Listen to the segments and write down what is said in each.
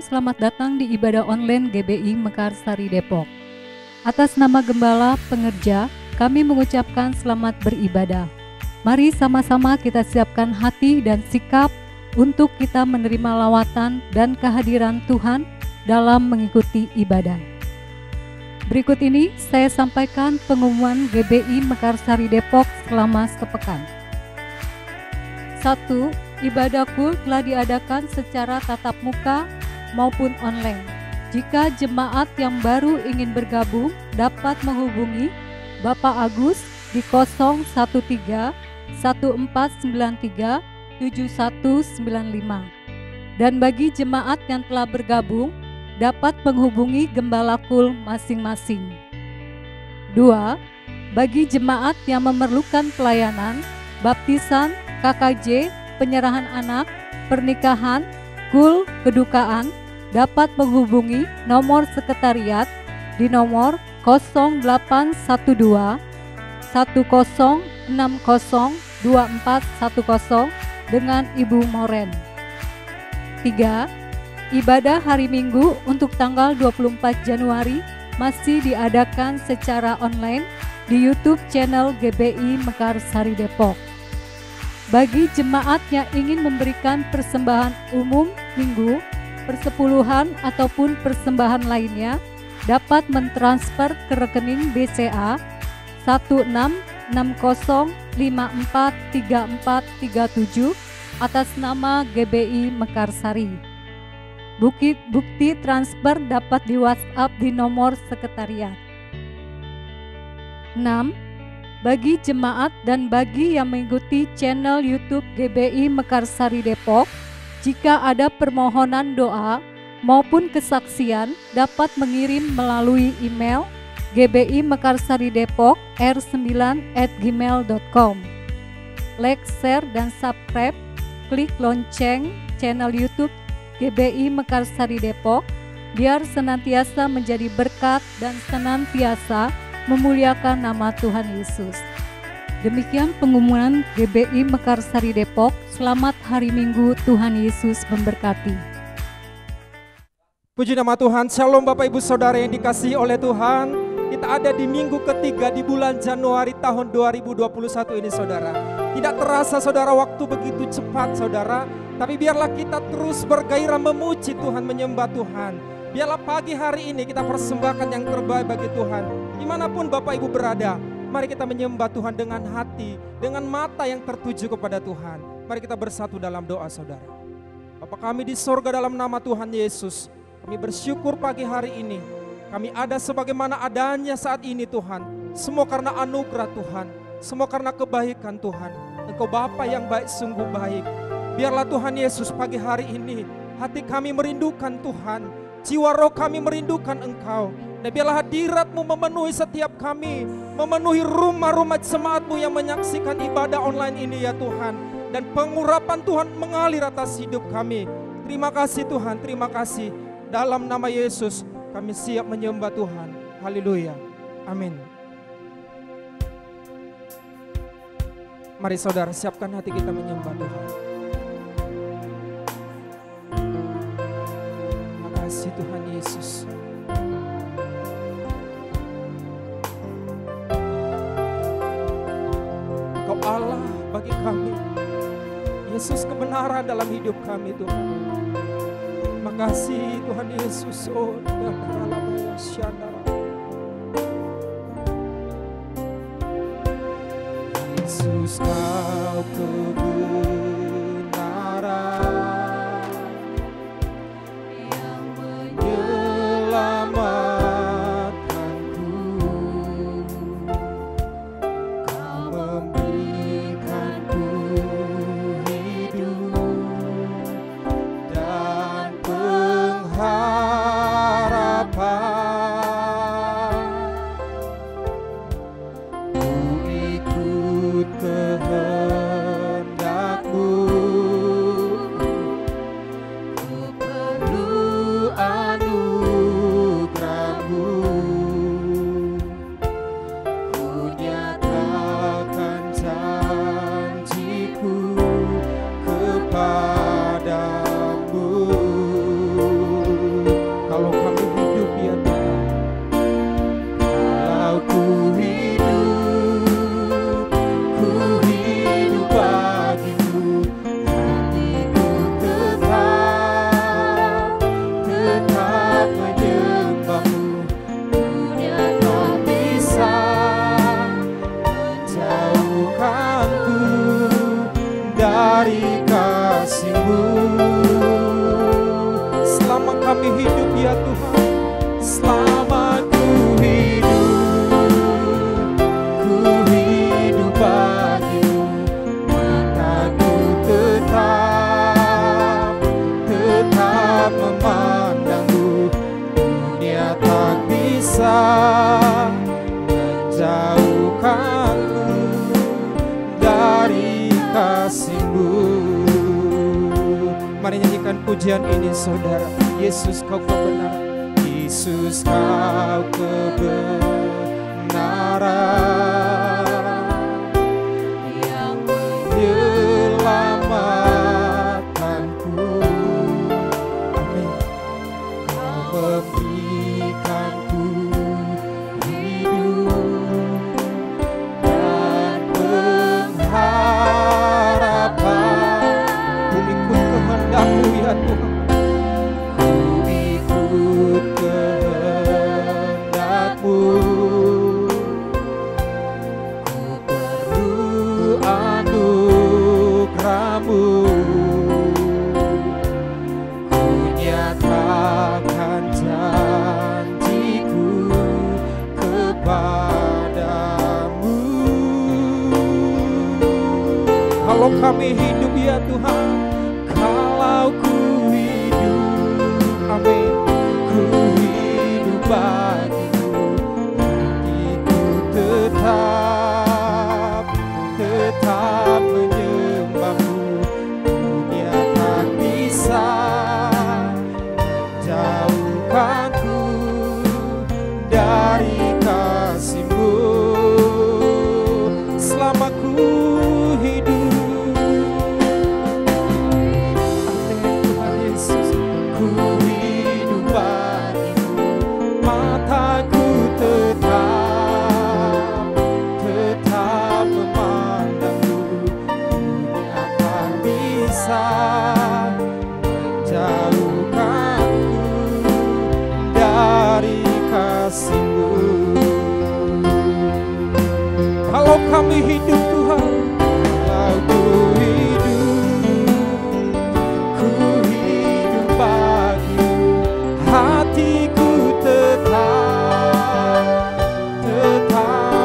selamat datang di ibadah online GBI Mekarsari Depok. Atas nama Gembala Pengerja, kami mengucapkan selamat beribadah. Mari sama-sama kita siapkan hati dan sikap untuk kita menerima lawatan dan kehadiran Tuhan dalam mengikuti ibadah. Berikut ini saya sampaikan pengumuman GBI Mekarsari Depok selama sepekan. 1. Ibadah kul telah diadakan secara tatap muka maupun online. Jika jemaat yang baru ingin bergabung dapat menghubungi Bapak Agus di 013 1493 7195. Dan bagi jemaat yang telah bergabung dapat menghubungi gembala kul masing-masing. 2. Bagi jemaat yang memerlukan pelayanan, baptisan, KKJ, penyerahan anak, pernikahan, kul, kedukaan, dapat menghubungi nomor sekretariat di nomor 0812 1060 2410 dengan Ibu Moren. 3. Ibadah hari Minggu untuk tanggal 24 Januari masih diadakan secara online di YouTube channel GBI Mekarsari Depok. Bagi jemaat yang ingin memberikan persembahan umum minggu, persepuluhan ataupun persembahan lainnya, dapat mentransfer ke rekening BCA 1660543437 atas nama GBI Mekarsari. Bukti transfer dapat di WhatsApp di nomor sekretariat. 6. Bagi jemaat dan bagi yang mengikuti channel YouTube GBI Mekarsari Depok, jika ada permohonan doa maupun kesaksian dapat mengirim melalui email gbimekarsari-depok@r9@gmail.com. Like, share, dan subscribe, klik lonceng channel YouTube GBI Mekarsari Depok biar senantiasa menjadi berkat dan senantiasa memuliakan nama Tuhan Yesus. Demikian pengumuman GBI Mekarsari Depok. Selamat hari Minggu, Tuhan Yesus memberkati. Puji nama Tuhan. Shalom Bapak Ibu Saudara yang dikasihi oleh Tuhan. Kita ada di minggu ketiga di bulan Januari tahun 2021 ini saudara. Tidak terasa saudara, waktu begitu cepat saudara. Tapi biarlah kita terus bergairah memuji Tuhan, menyembah Tuhan. Biarlah pagi hari ini kita persembahkan yang terbaik bagi Tuhan. Dimanapun Bapak Ibu berada, mari kita menyembah Tuhan dengan hati, dengan mata yang tertuju kepada Tuhan. Mari kita bersatu dalam doa saudara. Bapa kami di sorga, dalam nama Tuhan Yesus, kami bersyukur pagi hari ini. Kami ada sebagaimana adanya saat ini Tuhan. Semua karena anugerah Tuhan, semua karena kebaikan Tuhan. Engkau Bapa yang baik, sungguh baik. Biarlah Tuhan Yesus pagi hari ini, hati kami merindukan Tuhan. Jiwa roh kami merindukan Engkau. Dan biarlah hadirat-Mu memenuhi setiap kami, memenuhi rumah-rumah jemaat-Mu yang menyaksikan ibadah online ini ya Tuhan. Dan pengurapan Tuhan mengalir atas hidup kami. Terima kasih Tuhan, terima kasih. Dalam nama Yesus kami siap menyembah Tuhan. Haleluya, amin. Mari saudara, siapkan hati kita menyembah Tuhan. Kasih Tuhan Yesus. Engkau Allah bagi kami. Yesus kebenaran dalam hidup kami Tuhan. Terima kasih Tuhan Yesus. Oh, Yesus kau kebenaran. Ku ikut kehendak selama ku hidup bagimu, mataku tetap memandangmu. Dunia tak bisa menjauhkanku dari kasih-Mu. Mari nyanyikan pujian ini saudara. Yesus kau kebenaran, Yesus kau kebenaran yang menyelamatkanku. Amin. Kau memberikanku hidup dan pengharapan. Ku ikut kehendak-Mu ya Tuhan, ku ikut kehendak-Mu. Ku perlu anugerah-Mu, ku nyatakan janjiku kepadamu. Kalau kami hidup ya Tuhan, kalau ku hidup, amin, ku hidup bagimu, hatiku tetap menyembah-Mu. Dunia tak bisa jauhkanku dari kasih-Mu. Selama ku hidup, amin Tuhan Yesus, ku hidup bagimu, mataku tetap memandangmu. Dunia tak bisa menjauhkanku dari kasih-Mu. Kalau kami hidup Tuhan, kalau ku hidup bagimu, hatiku tetap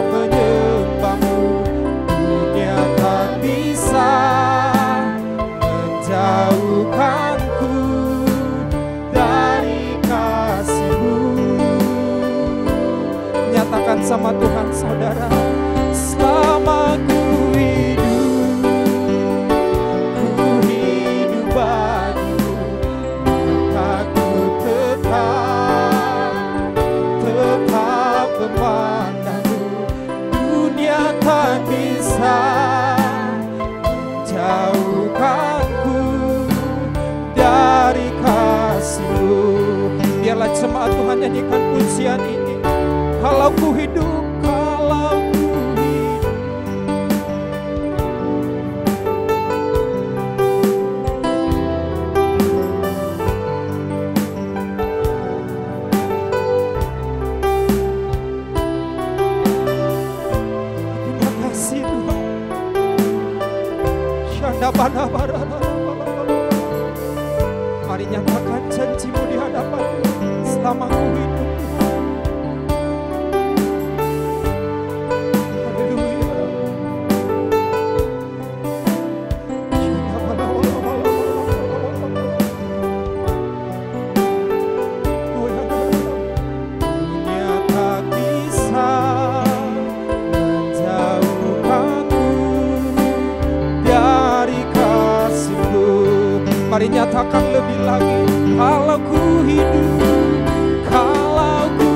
menyembah-Mu. Dunia tak bisa menjauhkanku dari kasih-Mu. Nyatakan sama Tuhan saudara, selama ku hidup bagimu, mataku tetap memandangmu. Dunia tak bisa menjauhkanku dari kasih-Mu. Biarlah jemaat Tuhan nyanyikan pujian ini. Kalau ku hidup, kalau ku hidup. Terima kasih Tuhan. Mari nyatakan janji-Mu di hadapan-Mu selama ku hidup. Mari nyatakan lebih lagi. Kalau ku hidup, kalau ku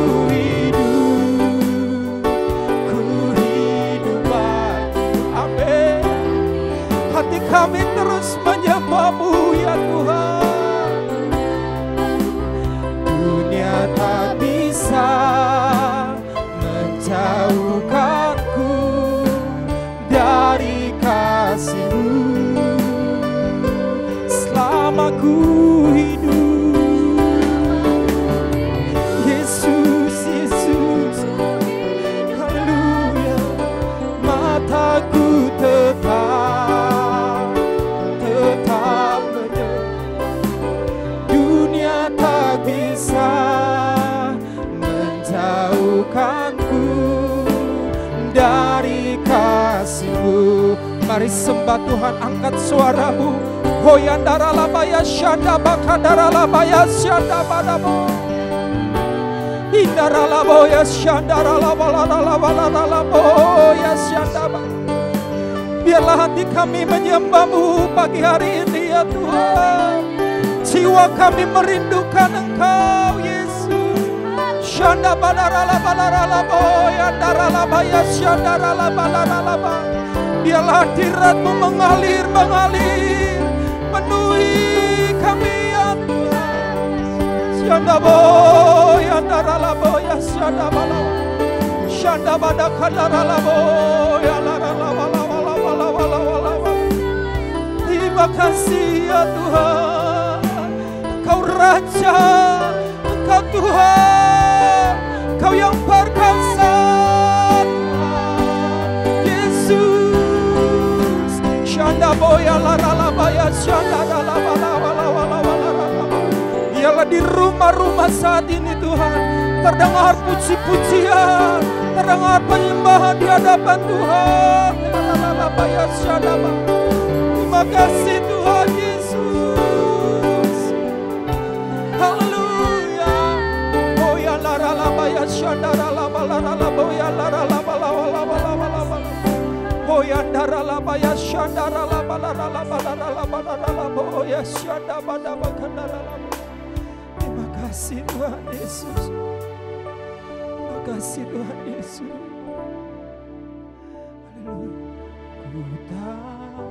hidup bagimu, amin. Hati kami terus menyembah-Mu ya Tuhan. Dunia tak bisa menjauhkanku dari kasih-Mu. Selama ku hidup, Mari sembah Tuhan, angkat suaramu. Hoyandara labaya syanda bakadara labaya syanda badabo. Indara laboya syandara laboya syanda. Biarlah hati kami menyembahmu pagi hari ini ya Tuhan. Jiwa kami merindukan Engkau Yesus. Syanda badara laboya ndara labaya syandara labaya. Biarlah hadirat-Mu mengalir, penuhi kami ya Tuhan. Syanda boya ndara laboya syanda balawa. Syanda badakadara laboya lara lawa. Terima kasih ya Tuhan. Engkau Raja, Engkau Tuhan, Engkau yang perkasa. Syanda boya lara labaya syanda la. Biarlah di rumah-rumah saat ini Tuhan terdengar puji-pujian, terdengar penyembahan di hadapan Tuhan. Terima kasih Tuhan Yesus. Haleluya. Boya lara labaya syanda la boya lara la. Boyandara labaya syandara la boya syanda badabakandara la. Terima kasih Tuhan Yesus. Terima kasih Tuhan Yesus. Haleluya. Ku tahu hidupku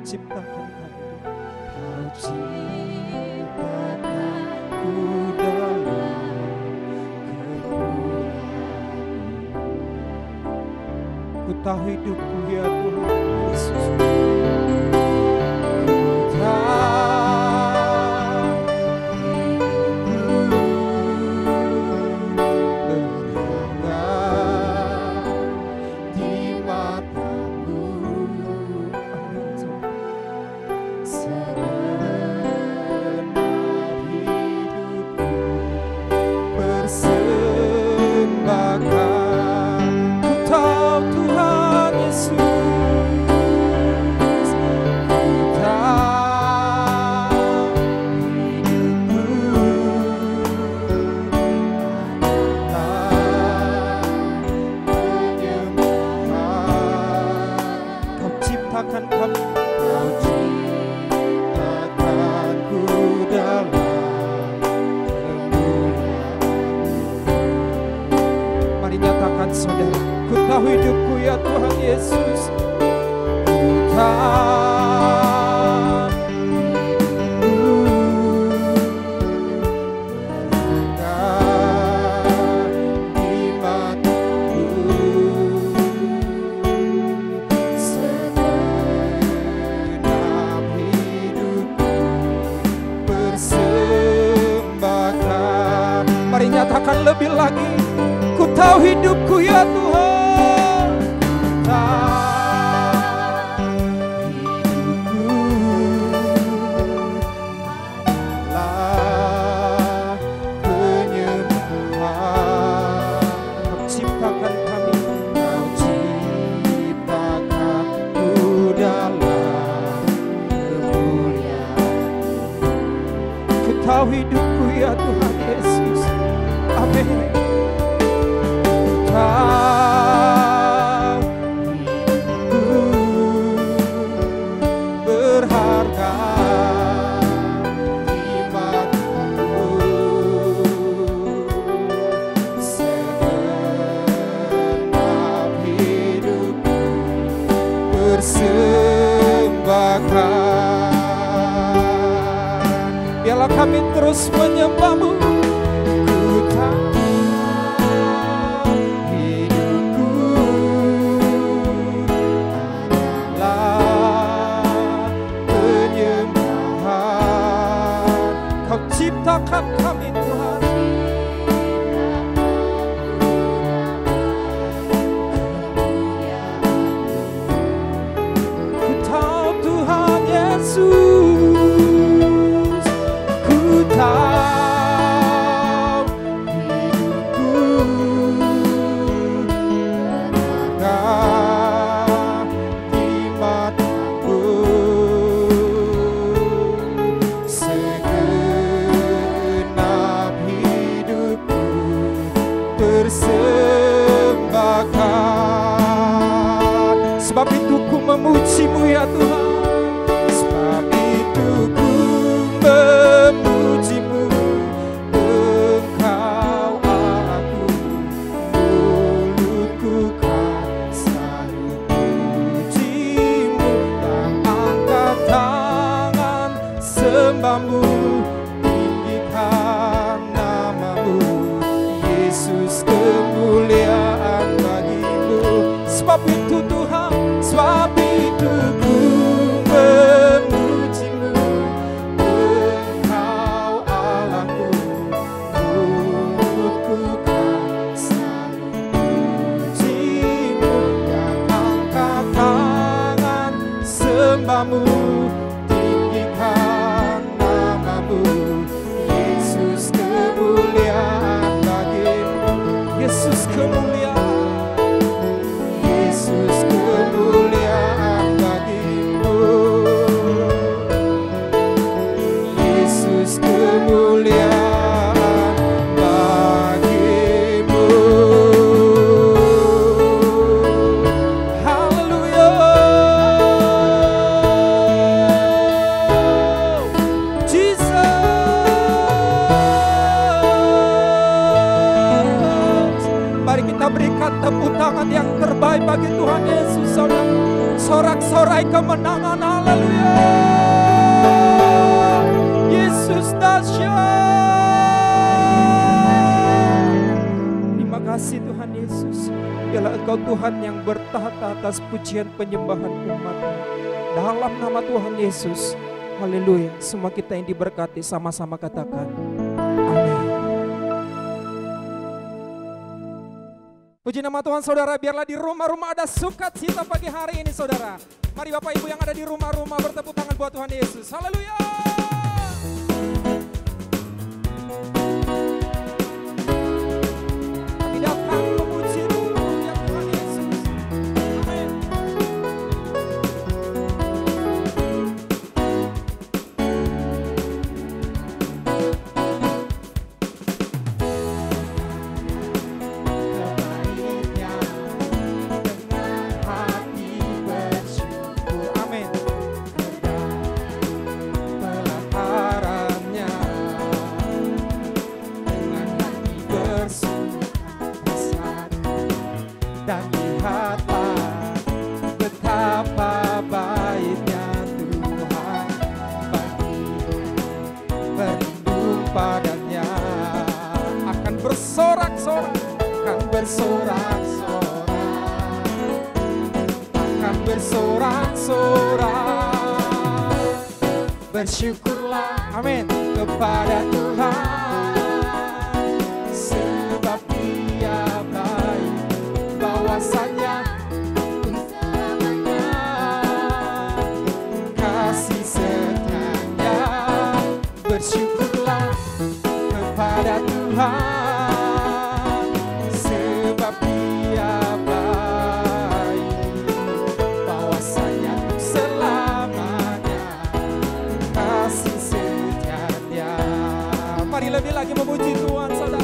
ciptakan kami, Kau ciptakanku dalam kemuliaan-Mu. Ku tahu hidupku ya Tuhan Yesus. Ku tahu hidupku berharga di mata-Mu. Saudara, ku tahu hidupku ya Tuhan Yesus. Ku tahu hidupku di mata-Mu. Segenap hidupku persembahkan. Mari nyatakan lebih lagi. Ku tahu hidupku ya Tuhan. Hidupku adalah penyembahan. Kau ciptakan kami, Kau ciptakanku dalam kemuliaan-Mu. Ku tahu hidupku ya Tuhan Yesus. Amin. Berharga di mata-Mu. Segenap hidupku persembahkan. Biarlah kami terus menyembah-Mu. Ciptakan kami Tuhan. Ku tahu Tuhan Yesus. Sebab itu ku memuji-Mu ya Tuhan. Sebab itu ku memuji-Mu, Engkau Allahku. Mulutku kan selalu memuji-Mu, dan angkat tangan sembah-Mu, tinggikan nama-Mu. Yesus, kemuliaan bagi-Mu. Sebab itu Tuhan, sebab itu ku memuji-Mu, Engkau Allahku. Mulutku kan selalu memuji-Mu, dan angkat tangan sembah-Mu, tinggikan nama-Mu. Yesus, kemuliaan bagi-Mu. Yesus, kemuliaan. Yesus, kemuliaan bagi-Mu. Yesus, kemuliaan bagi-Mu. Haleluya. Jesus. Mari kita berikan tepuk tangan yang terbaik bagi Tuhan Yesus, saudara. Sorak-sorai kemenangan, haleluya. Yesus dahsyat. Terima kasih Tuhan Yesus. Biarlah Engkau Tuhan yang bertahta atas pujian penyembahan umat-Mu. Dalam nama Tuhan Yesus, haleluya. Semua kita yang diberkati sama-sama katakan amin. Puji nama Tuhan saudara, biarlah di rumah-rumah ada sukacita pagi hari ini saudara. Mari Bapak Ibu yang ada di rumah-rumah bertepuk tangan buat Tuhan Yesus. Haleluya. Kami datang memuji-Mu ya Tuhan Yesus. Amin. Dan lihatlah betapa baiknya Tuhan bagiku, berlindung padanya. Akan bersorak-sorak, akan bersorak-sorak, akan bersorak-sorak. Bersyukurlah, amin, kepada Tuhan. Bahwasanya selamanya kasih setianya. Bersyukurlah kepada Tuhan, sebab Dia baik. Bahwasanya selamanya kasih setianya. Mari lebih lagi memuji Tuhan saudara.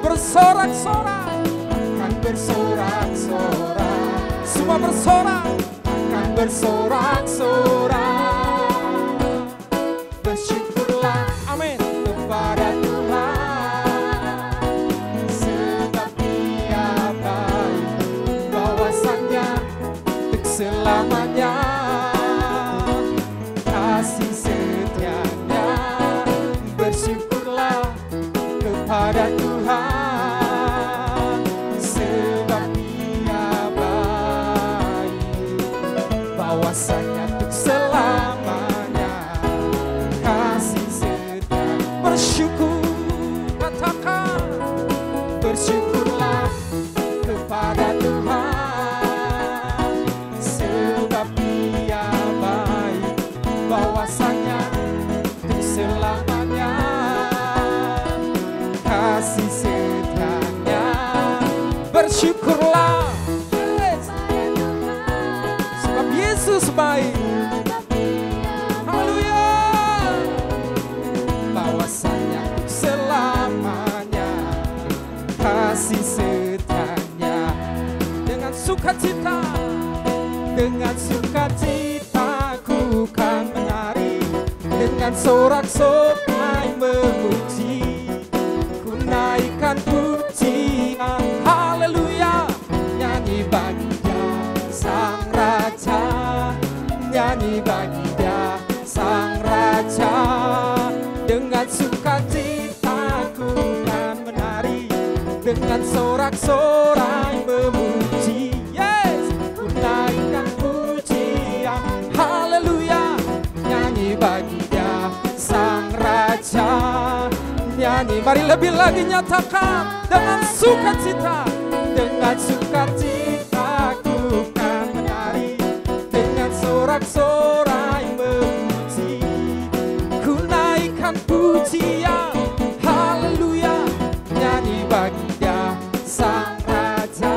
Bersorak-sorak, akan bersorak-sorak, semua bersorak, akan bersorak-sorak. Bersyukurlah, amin, kepada Tuhan, sebab Dia baik. Bahwasanya untuk selamanya kasih setianya. Bersyukurlah kepada Tuhan, bahwasanya untuk selamanya kasih setia. Bersyukur, katakan bersyukurlah kepada Tuhan, Bersyukurlah, sebab Yesus baik. Haleluya. Bahwasanya selamanya kasih setianya. Dengan sukacita, dengan sukacita ku kan menari, dengan sorak-sorai memuji, ku naikkan pujian. Haleluya. Nyanyi bagi Dia Sang Raja, nyanyi bagi Dia Sang Raja. Dengan sukacita ku kan menari, dengan sorak-sorai memuji. Yes, ku naikkan pujian. Haleluya. Nyanyi bagi Dia Sang Raja, nyanyi. Mari lebih lagi nyatakan dengan sukacita, dengan sukacita ku kan menari, dengan sorak-sorai memuji, ku naikkan pujian. Haleluya. Nyanyi bagi Dia Sang Raja,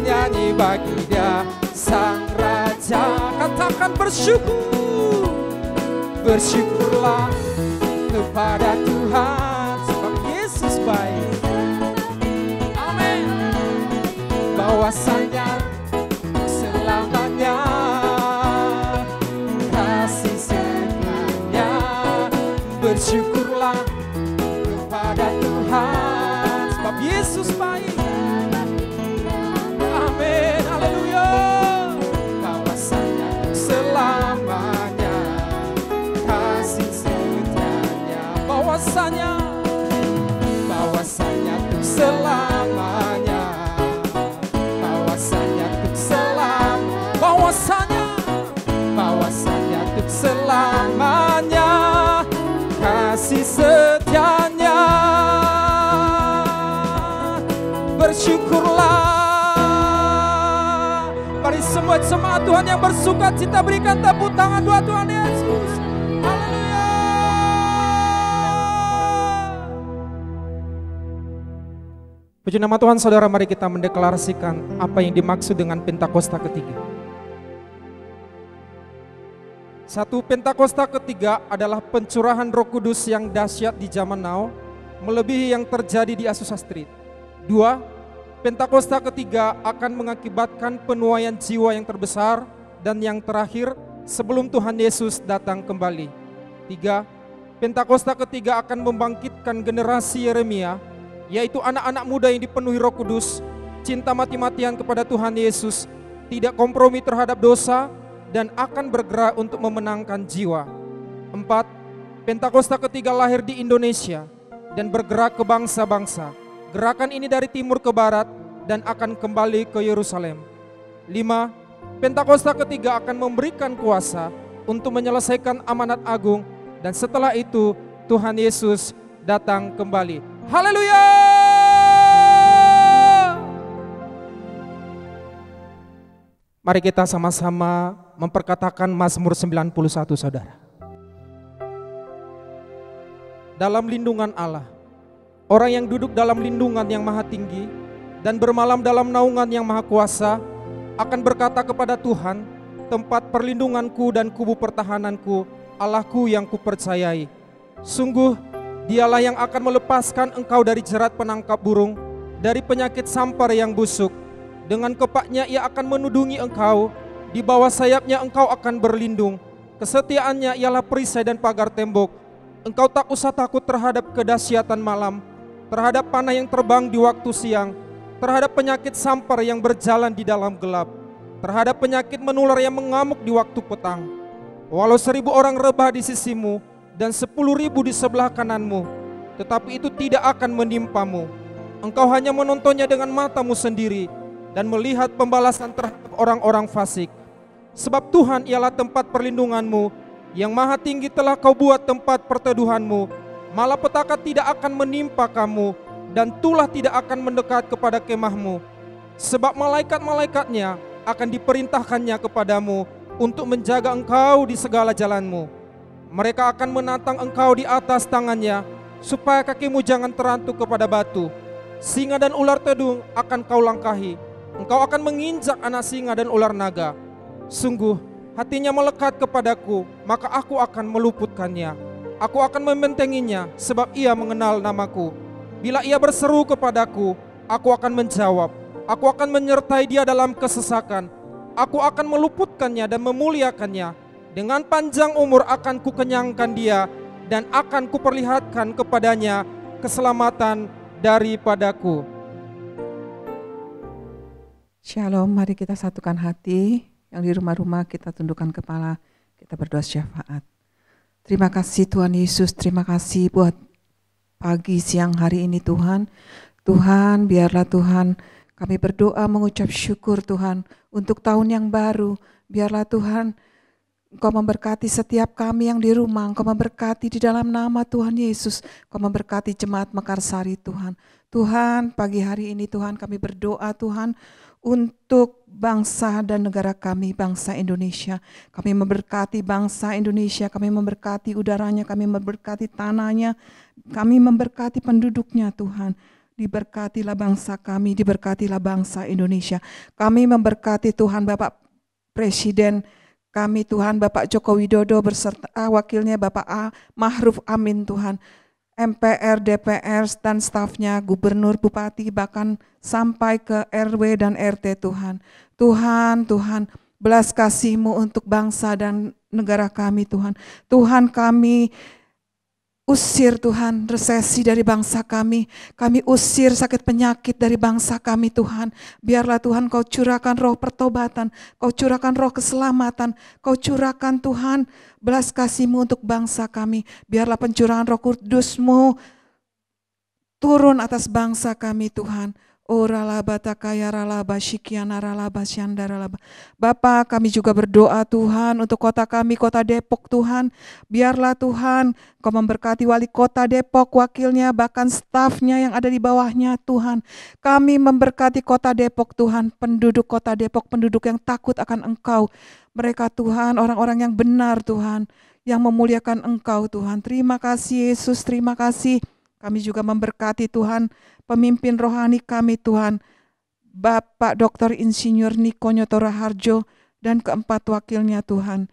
nyanyi bagi Dia Sang Raja. Katakan bersyukur, bersyukurlah kepada Tuhan, sebab Yesus baik. Amin. Bahwasanya selamanya kasih setianya. Bersyukurlah kepada Tuhan, sebab Yesus baik. Amin. Haleluya. Bahwasanya selamanya kasih setianya. Bahwasanya untuk selamanya, bahwasanya untuk untuk selamanya kasih setianya. Bersyukurlah. Mari semua jemaat Tuhan yang bersuka cita berikan tepuk tangan buat Tuhan Yesus. Haleluya. Puji nama Tuhan. Saudara, mari kita mendeklarasikan apa yang dimaksud dengan Pentakosta ketiga. Satu, Pentakosta ketiga adalah pencurahan Roh Kudus yang dahsyat di zaman now, melebihi yang terjadi di Azusa Street. Dua, Pentakosta ketiga akan mengakibatkan penuaian jiwa yang terbesar dan yang terakhir sebelum Tuhan Yesus datang kembali. Tiga, Pentakosta ketiga akan membangkitkan generasi Yeremia, yaitu anak-anak muda yang dipenuhi Roh Kudus, cinta mati-matian kepada Tuhan Yesus, tidak kompromi terhadap dosa, dan akan bergerak untuk memenangkan jiwa. 4. Pentakosta ketiga lahir di Indonesia dan bergerak ke bangsa-bangsa. Gerakan ini dari timur ke barat dan akan kembali ke Yerusalem. 5. Pentakosta ketiga akan memberikan kuasa untuk menyelesaikan amanat agung, dan setelah itu Tuhan Yesus datang kembali. Haleluya! Mari kita sama-sama memperkatakan Mazmur 91, saudara. Dalam lindungan Allah, orang yang duduk dalam lindungan yang maha tinggi dan bermalam dalam naungan yang maha kuasa akan berkata kepada Tuhan, tempat perlindunganku dan kubu pertahananku, Allahku yang kupercayai. Sungguh Dialah yang akan melepaskan engkau dari jerat penangkap burung, dari penyakit sampar yang busuk. Dengan kepaknya ia akan menudungi engkau, di bawah sayapnya engkau akan berlindung. Kesetiaannya ialah perisai dan pagar tembok. Engkau tak usah takut terhadap kedahsyatan malam, terhadap panah yang terbang di waktu siang, terhadap penyakit sampar yang berjalan di dalam gelap, terhadap penyakit menular yang mengamuk di waktu petang. Walau 1000 orang rebah di sisimu dan 10.000 di sebelah kananmu, tetapi itu tidak akan menimpamu. Engkau hanya menontonnya dengan matamu sendiri dan melihat pembalasan terhadap orang-orang fasik. Sebab Tuhan ialah tempat perlindunganmu, yang maha tinggi telah kau buat tempat perteduhanmu. Malapetaka tidak akan menimpa kamu, dan tulah tidak akan mendekat kepada kemahmu. Sebab malaikat-malaikatnya akan diperintahkannya kepadamu untuk menjaga engkau di segala jalanmu. Mereka akan menatang engkau di atas tangannya, supaya kakimu jangan terantuk kepada batu. Singa dan ular tedung akan kau langkahi. Engkau akan menginjak anak singa dan ular naga. Sungguh, hatinya melekat kepadaku, maka aku akan meluputkannya. Aku akan membentenginya, sebab ia mengenal namaku. Bila ia berseru kepadaku, aku akan menjawab. Aku akan menyertai dia dalam kesesakan. Aku akan meluputkannya dan memuliakannya. Dengan panjang umur akan kukenyangkan dia, dan akan kuperlihatkan kepadanya keselamatan daripadaku. Shalom, mari kita satukan hati. Yang di rumah-rumah kita tundukkan kepala, kita berdoa syafaat. Terima kasih Tuhan Yesus, terima kasih buat pagi siang hari ini Tuhan. Tuhan, biarlah Tuhan kami berdoa mengucap syukur Tuhan untuk tahun yang baru. Biarlah Tuhan Engkau memberkati setiap kami yang di rumah. Engkau memberkati di dalam nama Tuhan Yesus. Engkau memberkati jemaat Mekarsari Tuhan. Tuhan, pagi hari ini Tuhan kami berdoa Tuhan untuk bangsa dan negara kami, bangsa Indonesia. Kami memberkati bangsa Indonesia, kami memberkati udaranya, kami memberkati tanahnya, kami memberkati penduduknya Tuhan. Diberkatilah bangsa kami, diberkatilah bangsa Indonesia. Kami memberkati Tuhan Bapak Presiden kami Tuhan, Bapak Joko Widodo berserta wakilnya Bapak Ma'ruf Amin Tuhan. MPR, DPR, dan stafnya, gubernur, bupati, bahkan sampai ke RW dan RT Tuhan. Tuhan, belas kasih-Mu untuk bangsa dan negara kami Tuhan. Tuhan, kami usir Tuhan resesi dari bangsa kami. Kami usir sakit penyakit dari bangsa kami Tuhan. Biarlah Tuhan Kau curahkan roh pertobatan, Kau curahkan roh keselamatan, Kau curahkan Tuhan belas kasih-Mu untuk bangsa kami. Biarlah pencurahan roh kudus-Mu turun atas bangsa kami Tuhan. Oralaba takayaralaba syikianaralaba syandaralaba. Bapa, kami juga berdoa Tuhan untuk kota kami, kota Depok Tuhan. Biarlah Tuhan Kau memberkati wali kota Depok, wakilnya, bahkan stafnya yang ada di bawahnya Tuhan. Kami memberkati kota Depok Tuhan, penduduk kota Depok, penduduk yang takut akan Engkau. Mereka Tuhan, orang-orang yang benar Tuhan, yang memuliakan Engkau Tuhan. Terima kasih Yesus, terima kasih. Kami juga memberkati Tuhan pemimpin rohani kami Tuhan, Bapak Dr. Insinyur Niko Nyoto Raharjo dan keempat wakilnya Tuhan.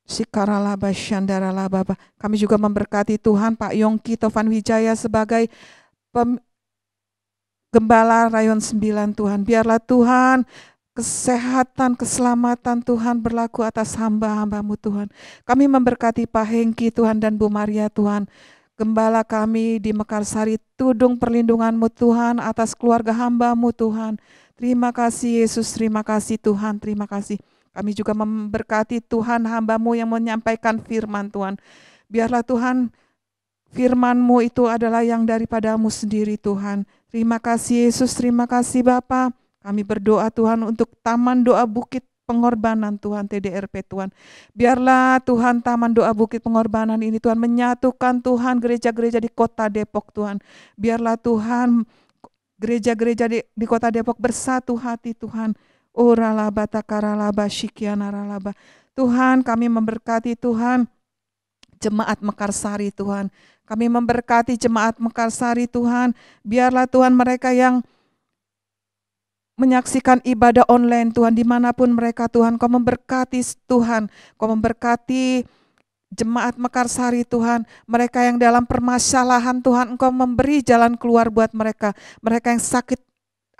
Sikaralaba Syandaralaba. Kami juga memberkati Tuhan Pak Yongki Tovan Wijaya sebagai Gembala Rayon 9 Tuhan. Biarlah Tuhan kesehatan, keselamatan Tuhan berlaku atas hamba-hamba-Mu Tuhan. Kami memberkati Pak Hengki Tuhan dan Bu Maria Tuhan. Gembala kami di Mekarsari, tudung perlindungan-Mu Tuhan atas keluarga hamba-Mu Tuhan. Terima kasih Yesus, terima kasih Tuhan, terima kasih. Kami juga memberkati Tuhan hamba-Mu yang menyampaikan firman Tuhan. Biarlah Tuhan firman-Mu itu adalah yang daripada-Mu sendiri Tuhan. Terima kasih Yesus, terima kasih Bapa. Kami berdoa Tuhan untuk Taman Doa Bukit Pengorbanan Tuhan, TDRP Tuhan. Biarlah Tuhan Taman Doa Bukit Pengorbanan ini Tuhan menyatukan Tuhan gereja-gereja di kota Depok Tuhan. Biarlah Tuhan gereja-gereja di kota Depok bersatu hati Tuhan. Oralaba takaralaba syikianaralaba. Tuhan, kami memberkati Tuhan jemaat Mekarsari Tuhan. Kami memberkati jemaat Mekarsari Tuhan. Biarlah Tuhan mereka yang menyaksikan ibadah online Tuhan dimanapun mereka Tuhan, Kau memberkati Tuhan, Kau memberkati jemaat Mekarsari Tuhan, mereka yang dalam permasalahan Tuhan, Engkau memberi jalan keluar buat mereka, mereka yang sakit,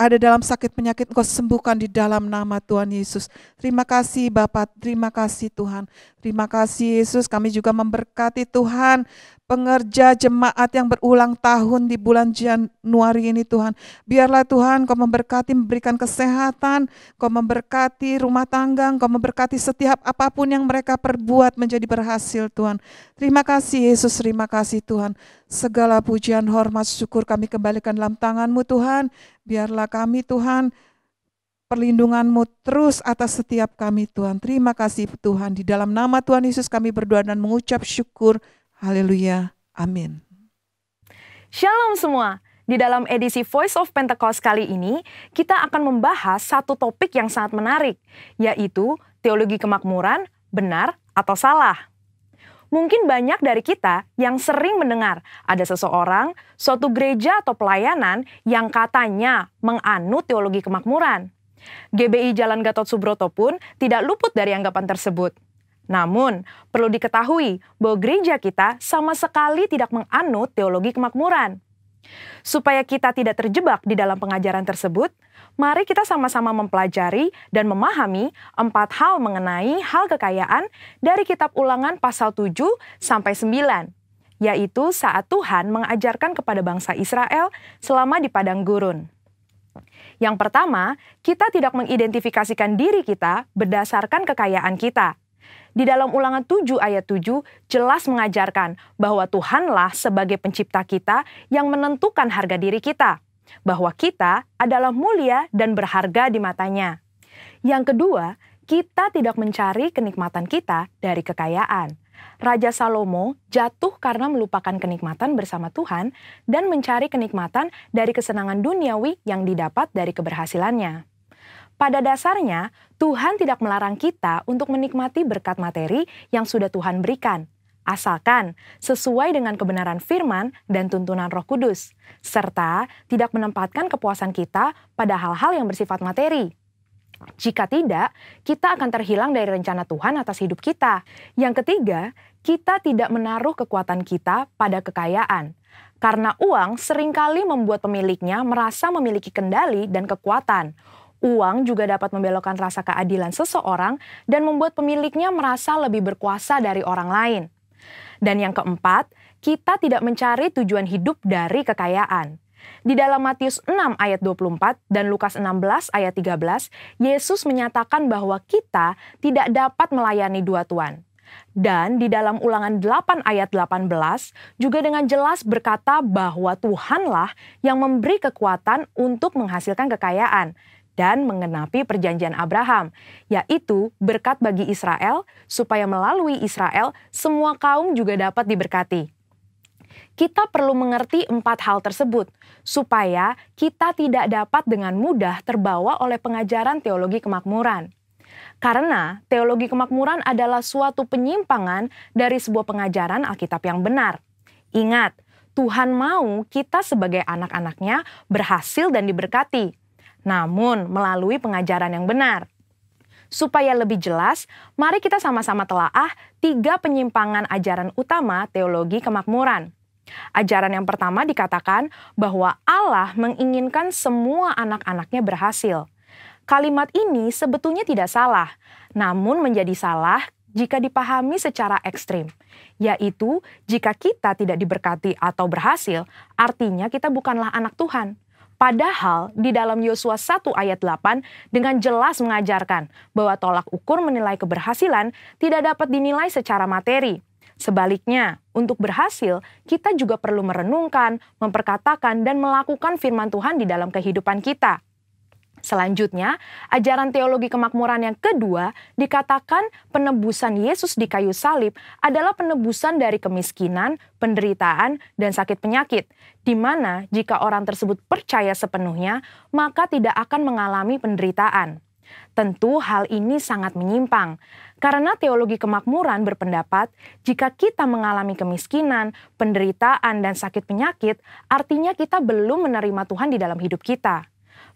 ada dalam sakit penyakit, Engkau sembuhkan di dalam nama Tuhan Yesus. Terima kasih Bapak, terima kasih Tuhan, terima kasih Yesus. Kami juga memberkati Tuhan pengerja jemaat yang berulang tahun di bulan Januari ini Tuhan. Biarlah Tuhan Kau memberkati, memberikan kesehatan, Kau memberkati rumah tangga, Kau memberkati setiap apapun yang mereka perbuat menjadi berhasil Tuhan. Terima kasih Yesus, terima kasih Tuhan. Segala pujian, hormat, syukur kami kembalikan dalam tangan-Mu Tuhan. Biarlah kami Tuhan, perlindungan-Mu terus atas setiap kami Tuhan. Terima kasih Tuhan. Di dalam nama Tuhan Yesus kami berdoa dan mengucap syukur. Haleluya, amin. Shalom semua. Di dalam edisi Voice of Pentecost kali ini, kita akan membahas satu topik yang sangat menarik, yaitu teologi kemakmuran, benar atau salah. Mungkin banyak dari kita yang sering mendengar ada seseorang, suatu gereja atau pelayanan yang katanya menganut teologi kemakmuran. GBI Jalan Gatot Subroto pun tidak luput dari anggapan tersebut. Namun, perlu diketahui bahwa gereja kita sama sekali tidak menganut teologi kemakmuran. Supaya kita tidak terjebak di dalam pengajaran tersebut, mari kita sama-sama mempelajari dan memahami 4 hal mengenai hal kekayaan dari kitab Ulangan pasal 7 sampai 9, yaitu saat Tuhan mengajarkan kepada bangsa Israel selama di padang gurun. Yang pertama, kita tidak mengidentifikasikan diri kita berdasarkan kekayaan kita. Di dalam Ulangan 7 ayat 7 jelas mengajarkan bahwa Tuhanlah sebagai pencipta kita yang menentukan harga diri kita, bahwa kita adalah mulia dan berharga di matanya. Yang kedua, kita tidak mencari kenikmatan kita dari kekayaan. Raja Salomo jatuh karena melupakan kenikmatan bersama Tuhan dan mencari kenikmatan dari kesenangan duniawi yang didapat dari keberhasilannya. Pada dasarnya, Tuhan tidak melarang kita untuk menikmati berkat materi yang sudah Tuhan berikan, asalkan sesuai dengan kebenaran firman dan tuntunan Roh Kudus, serta tidak menempatkan kepuasan kita pada hal-hal yang bersifat materi. Jika tidak, kita akan terhilang dari rencana Tuhan atas hidup kita. Yang ketiga, kita tidak menaruh kekuatan kita pada kekayaan. Karena uang seringkali membuat pemiliknya merasa memiliki kendali dan kekuatan. Uang juga dapat membelokkan rasa keadilan seseorang dan membuat pemiliknya merasa lebih berkuasa dari orang lain. Dan yang keempat, kita tidak mencari tujuan hidup dari kekayaan. Di dalam Matius 6 ayat 24 dan Lukas 16 ayat 13, Yesus menyatakan bahwa kita tidak dapat melayani dua tuan. Dan di dalam Ulangan 8 ayat 18 juga dengan jelas berkata bahwa Tuhanlah yang memberi kekuatan untuk menghasilkan kekayaan dan menggenapi perjanjian Abraham, yaitu berkat bagi Israel, supaya melalui Israel semua kaum juga dapat diberkati. Kita perlu mengerti 4 hal tersebut, supaya kita tidak dapat dengan mudah terbawa oleh pengajaran teologi kemakmuran. Karena teologi kemakmuran adalah suatu penyimpangan dari sebuah pengajaran Alkitab yang benar. Ingat, Tuhan mau kita sebagai anak-anaknya berhasil dan diberkati, namun melalui pengajaran yang benar. Supaya lebih jelas, mari kita sama-sama telaah 3 penyimpangan ajaran utama teologi kemakmuran. Ajaran yang pertama dikatakan bahwa Allah menginginkan semua anak-anaknya berhasil. Kalimat ini sebetulnya tidak salah, namun menjadi salah jika dipahami secara ekstrim, yaitu jika kita tidak diberkati atau berhasil, artinya kita bukanlah anak Tuhan. Padahal di dalam Yosua 1 ayat 8 dengan jelas mengajarkan bahwa tolak ukur menilai keberhasilan tidak dapat dinilai secara materi. Sebaliknya, untuk berhasil, kita juga perlu merenungkan, memperkatakan, dan melakukan firman Tuhan di dalam kehidupan kita. Selanjutnya, ajaran teologi kemakmuran yang kedua dikatakan penebusan Yesus di kayu salib adalah penebusan dari kemiskinan, penderitaan, dan sakit penyakit, di mana jika orang tersebut percaya sepenuhnya, maka tidak akan mengalami penderitaan. Tentu hal ini sangat menyimpang, karena teologi kemakmuran berpendapat jika kita mengalami kemiskinan, penderitaan, dan sakit penyakit, artinya kita belum menerima Tuhan di dalam hidup kita.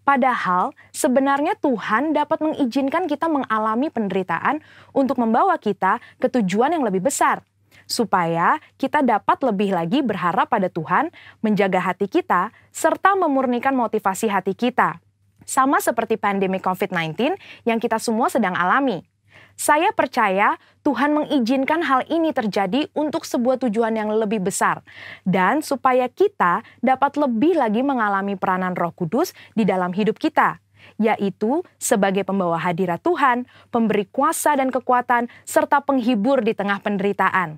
Padahal sebenarnya Tuhan dapat mengizinkan kita mengalami penderitaan untuk membawa kita ke tujuan yang lebih besar, supaya kita dapat lebih lagi berharap pada Tuhan, menjaga hati kita, serta memurnikan motivasi hati kita. Sama seperti pandemi COVID-19 yang kita semua sedang alami. Saya percaya Tuhan mengizinkan hal ini terjadi untuk sebuah tujuan yang lebih besar dan supaya kita dapat lebih lagi mengalami peranan Roh Kudus di dalam hidup kita, yaitu sebagai pembawa hadirat Tuhan, pemberi kuasa dan kekuatan, serta penghibur di tengah penderitaan.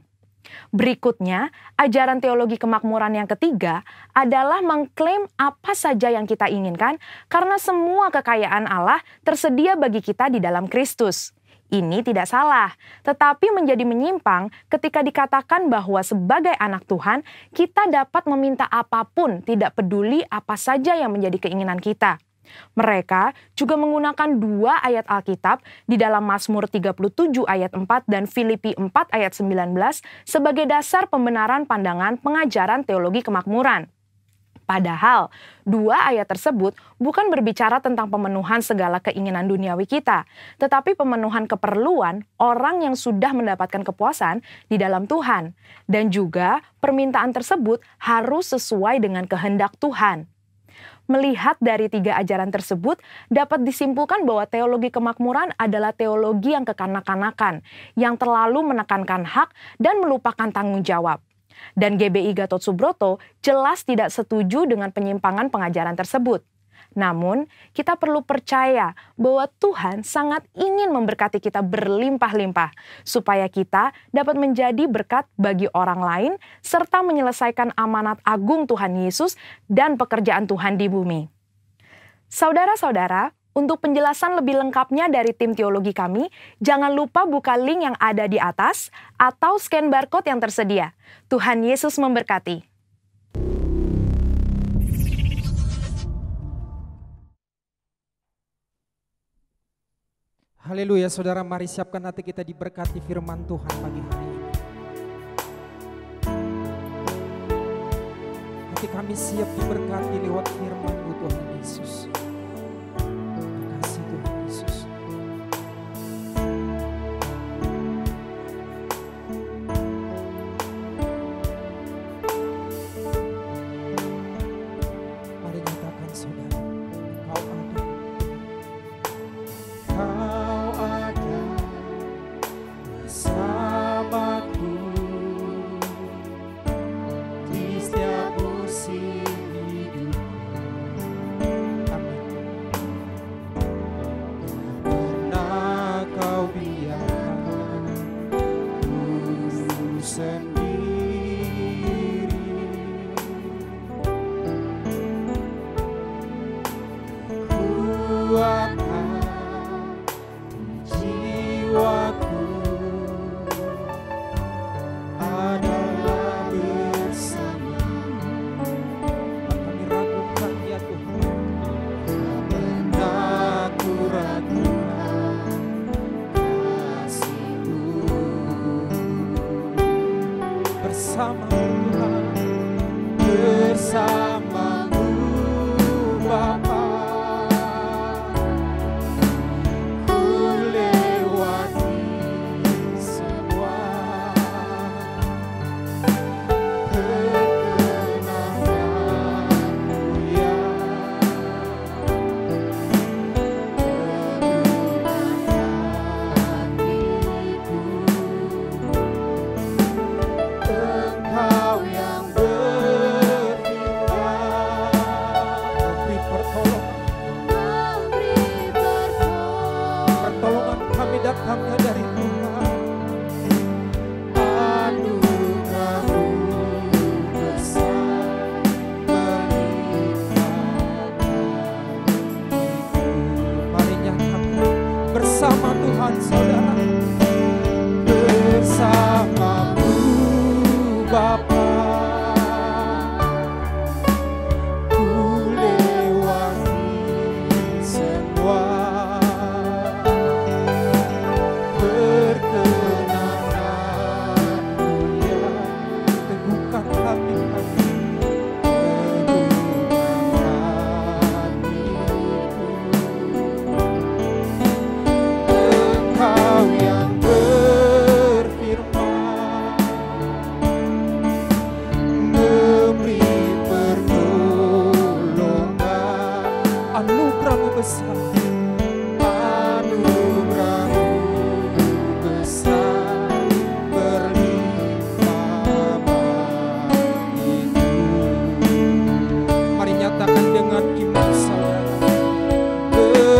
Berikutnya, ajaran teologi kemakmuran yang ketiga adalah mengklaim apa saja yang kita inginkan karena semua kekayaan Allah tersedia bagi kita di dalam Kristus. Ini tidak salah, tetapi menjadi menyimpang ketika dikatakan bahwa sebagai anak Tuhan, kita dapat meminta apapun, tidak peduli apa saja yang menjadi keinginan kita. Mereka juga menggunakan 2 ayat Alkitab di dalam Mazmur 37 ayat 4 dan Filipi 4 ayat 19 sebagai dasar pembenaran pandangan pengajaran teologi kemakmuran. Padahal, 2 ayat tersebut bukan berbicara tentang pemenuhan segala keinginan duniawi kita, tetapi pemenuhan keperluan orang yang sudah mendapatkan kepuasan di dalam Tuhan. Dan juga permintaan tersebut harus sesuai dengan kehendak Tuhan. Melihat dari 3 ajaran tersebut, dapat disimpulkan bahwa teologi kemakmuran adalah teologi yang kekanak-kanakan, yang terlalu menekankan hak dan melupakan tanggung jawab. Dan GBI Gatot Subroto jelas tidak setuju dengan penyimpangan pengajaran tersebut. Namun, kita perlu percaya bahwa Tuhan sangat ingin memberkati kita berlimpah-limpah, supaya kita dapat menjadi berkat bagi orang lain, serta menyelesaikan amanat agung Tuhan Yesus dan pekerjaan Tuhan di bumi. Saudara-saudara, untuk penjelasan lebih lengkapnya dari tim teologi kami, jangan lupa buka link yang ada di atas atau scan barcode yang tersedia. Tuhan Yesus memberkati. Haleluya, saudara, mari siapkan hati kita diberkati firman Tuhan pagi hari ini. Hati kami siap diberkati lewat firman-Mu Tuhan Yesus. Terima kasih Tuhan Yesus. Mari nyatakan saudara, Kau ada bersamaku di setiap musim hidupku. Amin. Pernah Kau biarkan ku sendiri, ku akan jiwaku adalah bersama-Mu. Kami ragukan ya Tuhan, pernah ku ragukan kasih-Mu. Bersama Tuhan, bersama-Mu Bapa. Datangnya dari Tuhan, anugerah-Mu besar melimpahkan hidup. Mari nyatakan bersama Tuhan saudara, bersama-Mu Bapa.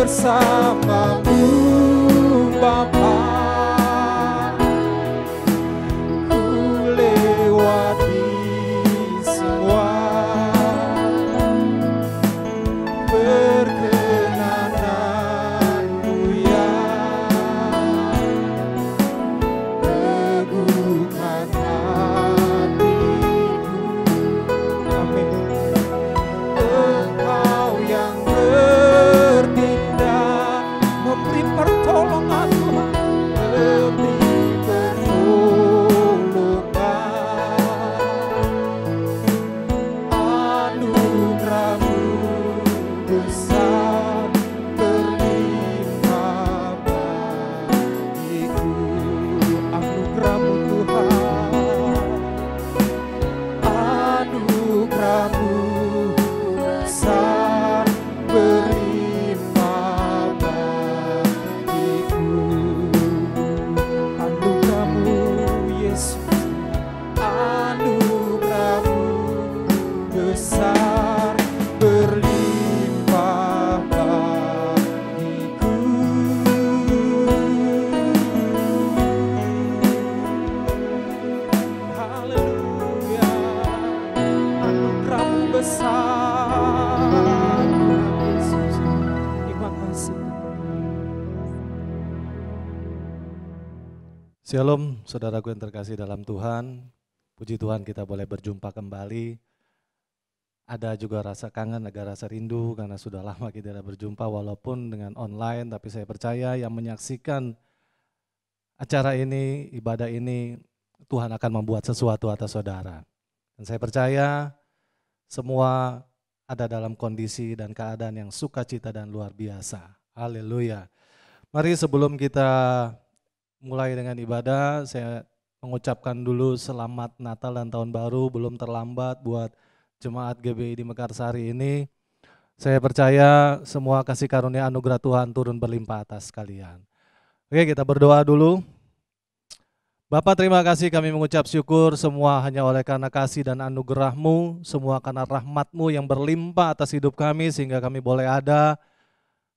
Bersama-Mu Bapa, ku lewati semua, perkenanan-Mu ya, teguhkan hatiku. Amin. Engkau yang Shalom, saudaraku yang terkasih dalam Tuhan. Puji Tuhan kita boleh berjumpa kembali. Ada juga rasa kangen, ada rasa rindu karena sudah lama kita tidak berjumpa walaupun dengan online. Tapi saya percaya yang menyaksikan acara ini, ibadah ini, Tuhan akan membuat sesuatu atas saudara. Dan saya percaya semua ada dalam kondisi dan keadaan yang sukacita dan luar biasa. Haleluya. Mari sebelum kita mulai dengan ibadah, saya mengucapkan dulu selamat Natal dan Tahun Baru, belum terlambat buat Jemaat GBI di Mekarsari ini. Saya percaya semua kasih karunia anugerah Tuhan turun berlimpah atas kalian. Oke, kita berdoa dulu. Bapa, terima kasih, kami mengucap syukur semua hanya oleh karena kasih dan anugerah-Mu, semua karena rahmat-Mu yang berlimpah atas hidup kami sehingga kami boleh ada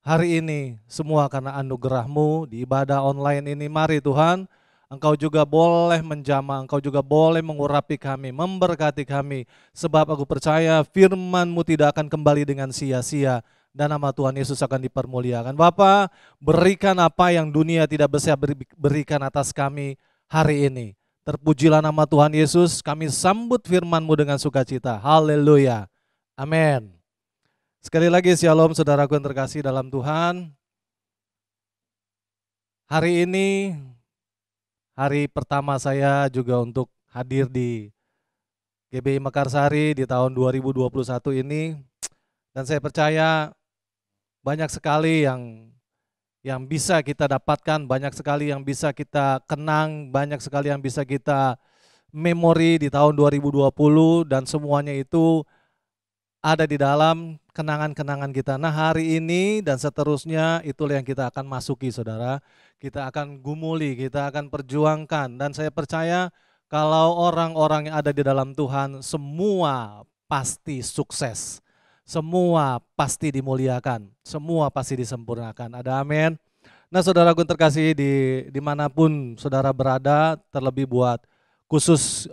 hari ini, semua karena anugerah-Mu di ibadah online ini. Mari Tuhan, Engkau juga boleh menjamah, Engkau juga boleh mengurapi kami, memberkati kami. Sebab aku percaya firman-Mu tidak akan kembali dengan sia-sia dan nama Tuhan Yesus akan dipermuliakan. Bapa, berikan apa yang dunia tidak bisa berikan atas kami hari ini. Terpujilah nama Tuhan Yesus, kami sambut firman-Mu dengan sukacita. Haleluya. Amin. Sekali lagi shalom saudaraku yang terkasih dalam Tuhan. Hari ini hari pertama saya juga untuk hadir di GBI Mekarsari di tahun 2021 ini. Dan saya percaya banyak sekali yang bisa kita dapatkan, banyak sekali yang bisa kita kenang, banyak sekali yang bisa kita memori di tahun 2020 dan semuanya itu ada di dalam kenangan-kenangan kita. Nah, hari ini dan seterusnya itulah yang kita akan masuki, saudara. Kita akan gumuli, kita akan perjuangkan. Dan saya percaya kalau orang-orang yang ada di dalam Tuhan semua pasti sukses. Semua pasti dimuliakan, semua pasti disempurnakan. Ada amin. Nah, saudaraku terkasih dimanapun saudara berada, terlebih buat khusus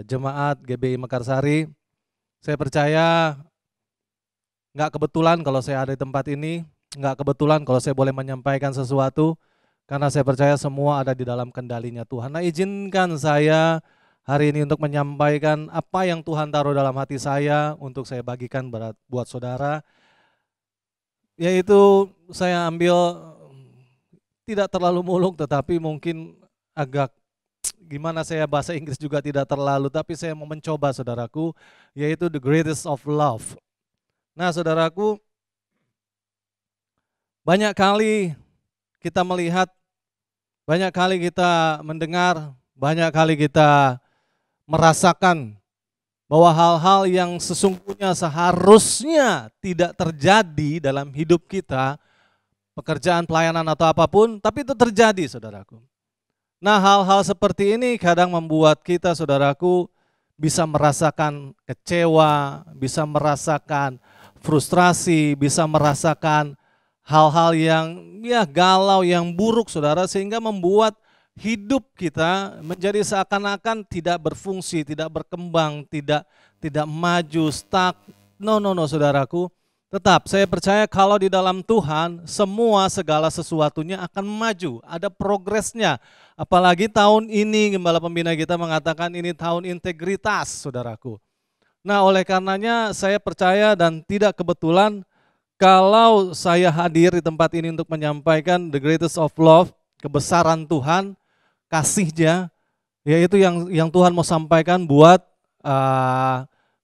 jemaat GBI Mekarsari, saya percaya nggak kebetulan kalau saya ada di tempat ini, nggak kebetulan kalau saya boleh menyampaikan sesuatu, karena saya percaya semua ada di dalam kendalinya Tuhan. Nah, izinkan saya hari ini untuk menyampaikan apa yang Tuhan taruh dalam hati saya untuk saya bagikan buat saudara. Yaitu saya ambil tidak terlalu muluk tetapi mungkin agak gimana saya bahasa Inggris juga tidak terlalu, tapi saya mau mencoba saudaraku, yaitu the greatest of love. Nah saudaraku, banyak kali kita melihat, banyak kali kita mendengar, banyak kali kita merasakan bahwa hal-hal yang sesungguhnya seharusnya tidak terjadi dalam hidup kita, pekerjaan, pelayanan atau apapun, tapi itu terjadi saudaraku. Nah, hal-hal seperti ini kadang membuat kita saudaraku bisa merasakan kecewa, bisa merasakan frustrasi, bisa merasakan hal-hal yang galau, yang buruk saudara, sehingga membuat hidup kita menjadi seakan-akan tidak berfungsi, tidak berkembang, tidak maju, stuck. No saudaraku. Tetap saya percaya kalau di dalam Tuhan semua segala sesuatunya akan maju, ada progresnya. Apalagi tahun ini Gembala Pembina kita mengatakan ini tahun integritas saudaraku. Nah oleh karenanya saya percaya dan tidak kebetulan kalau saya hadir di tempat ini untuk menyampaikan the greatest of love, kebesaran Tuhan, kasihnya, yaitu yang Tuhan mau sampaikan buat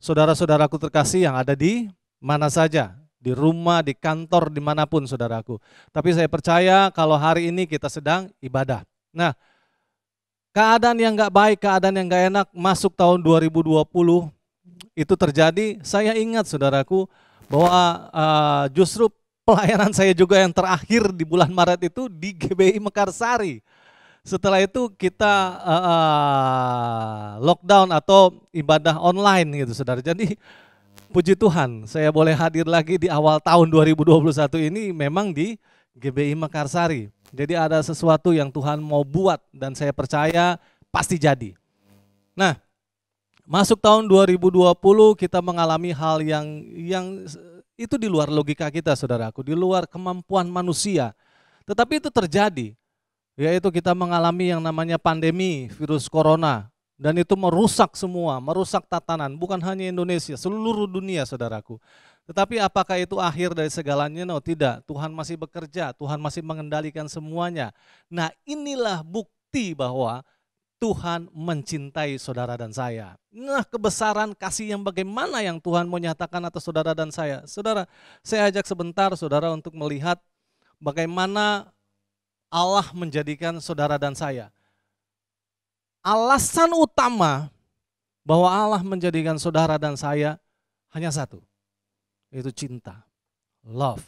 saudara-saudaraku terkasih yang ada di mana saja, di rumah, di kantor, dimanapun saudaraku. Tapi saya percaya kalau hari ini kita sedang ibadah. Nah, keadaan yang gak baik, keadaan yang gak enak masuk tahun 2020 itu terjadi. Saya ingat saudaraku bahwa justru pelayanan saya juga yang terakhir di bulan Maret itu di GBI Mekarsari. Setelah itu kita lockdown atau ibadah online gitu saudara. Jadi puji Tuhan saya boleh hadir lagi di awal tahun 2021 ini memang di GBI Mekarsari. Jadi ada sesuatu yang Tuhan mau buat dan saya percaya pasti jadi. Nah masuk tahun 2020 kita mengalami hal yang itu di luar logika kita saudaraku, di luar kemampuan manusia. Tetapi itu terjadi. Yaitu kita mengalami yang namanya pandemi virus corona. Dan itu merusak semua, merusak tatanan. Bukan hanya Indonesia, seluruh dunia saudaraku. Tetapi apakah itu akhir dari segalanya? No, tidak. Tuhan masih bekerja, Tuhan masih mengendalikan semuanya. Nah, inilah bukti bahwa Tuhan mencintai saudara dan saya. Nah, kebesaran kasih yang bagaimana yang Tuhan mau nyatakan atas saudara dan saya. Saudara, saya ajak sebentar saudara untuk melihat bagaimana Allah menjadikan saudara dan saya. Alasan utama bahwa Allah menjadikan saudara dan saya hanya satu, yaitu cinta, love.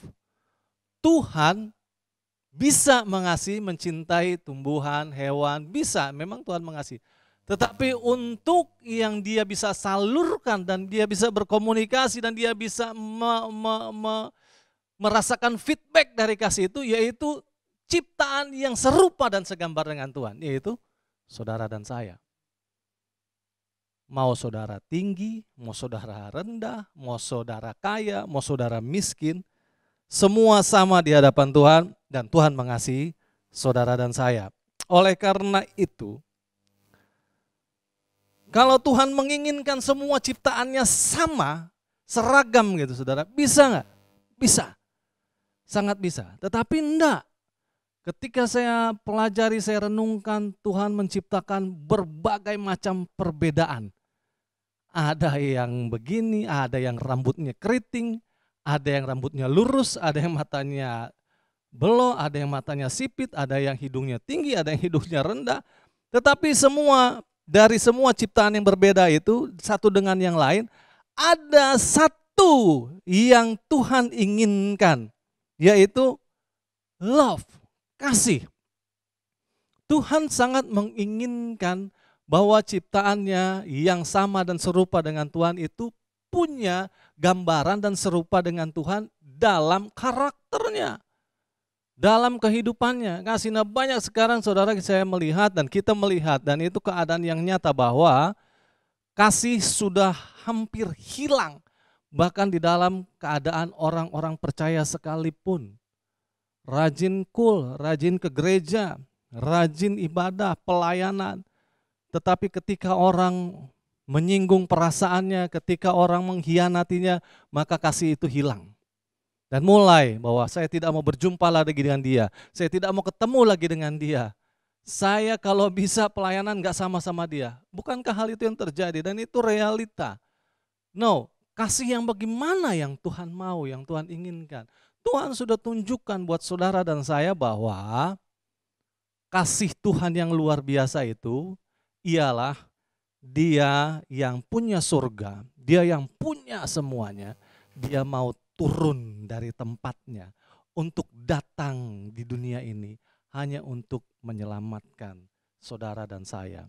Tuhan bisa mengasihi, mencintai tumbuhan, hewan, bisa, memang Tuhan mengasihi. Tetapi untuk yang dia bisa salurkan dan dia bisa berkomunikasi dan dia bisa merasakan feedback dari kasih itu, yaitu ciptaan yang serupa dan segambar dengan Tuhan, yaitu saudara dan saya. Mau saudara tinggi, mau saudara rendah, mau saudara kaya, mau saudara miskin, semua sama di hadapan Tuhan dan Tuhan mengasihi saudara dan saya. Oleh karena itu, kalau Tuhan menginginkan semua ciptaannya sama, seragam gitu saudara, bisa nggak? Bisa, sangat bisa. Tetapi enggak. Ketika saya pelajari, saya renungkan, Tuhan menciptakan berbagai macam perbedaan. Ada yang begini, ada yang rambutnya keriting, ada yang rambutnya lurus, ada yang matanya belok, ada yang matanya sipit, ada yang hidungnya tinggi, ada yang hidungnya rendah. Tetapi semua, dari semua ciptaan yang berbeda itu, satu dengan yang lain, ada satu yang Tuhan inginkan, yaitu love. Kasih. Tuhan sangat menginginkan bahwa ciptaannya yang sama dan serupa dengan Tuhan itu punya gambaran dan serupa dengan Tuhan dalam karakternya, dalam kehidupannya. Kasihnya banyak sekarang saudara saya melihat dan kita melihat, dan itu keadaan yang nyata bahwa kasih sudah hampir hilang, bahkan di dalam keadaan orang-orang percaya sekalipun. Rajin rajin ke gereja, rajin ibadah, pelayanan. Tetapi ketika orang menyinggung perasaannya, ketika orang mengkhianatinya, maka kasih itu hilang. Dan mulai bahwa saya tidak mau berjumpa lagi dengan dia, saya tidak mau ketemu lagi dengan dia. Saya kalau bisa pelayanan gak sama-sama dia. Bukankah hal itu yang terjadi? Dan itu realita. No, kasih yang bagaimana yang Tuhan mau, yang Tuhan inginkan. Tuhan sudah tunjukkan buat saudara dan saya bahwa kasih Tuhan yang luar biasa itu ialah Dia yang punya surga, Dia yang punya semuanya, Dia mau turun dari tempatnya untuk datang di dunia ini hanya untuk menyelamatkan saudara dan saya.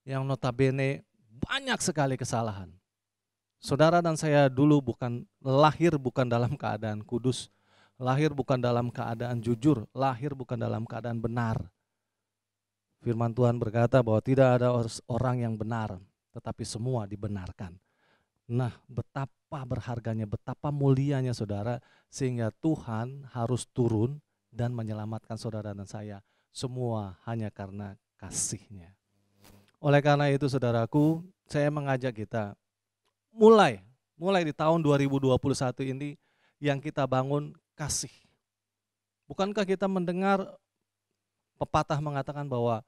Yang notabene banyak sekali kesalahan. Saudara dan saya dulu lahir bukan dalam keadaan kudus, lahir bukan dalam keadaan jujur, lahir bukan dalam keadaan benar. Firman Tuhan berkata bahwa tidak ada orang yang benar, tetapi semua dibenarkan. Nah, betapa berharganya, betapa mulianya saudara, sehingga Tuhan harus turun dan menyelamatkan saudara dan saya. Semua hanya karena kasih-Nya. Oleh karena itu saudaraku, saya mengajak kita, mulai di tahun 2021 ini yang kita bangun kasih. Bukankah kita mendengar pepatah mengatakan bahwa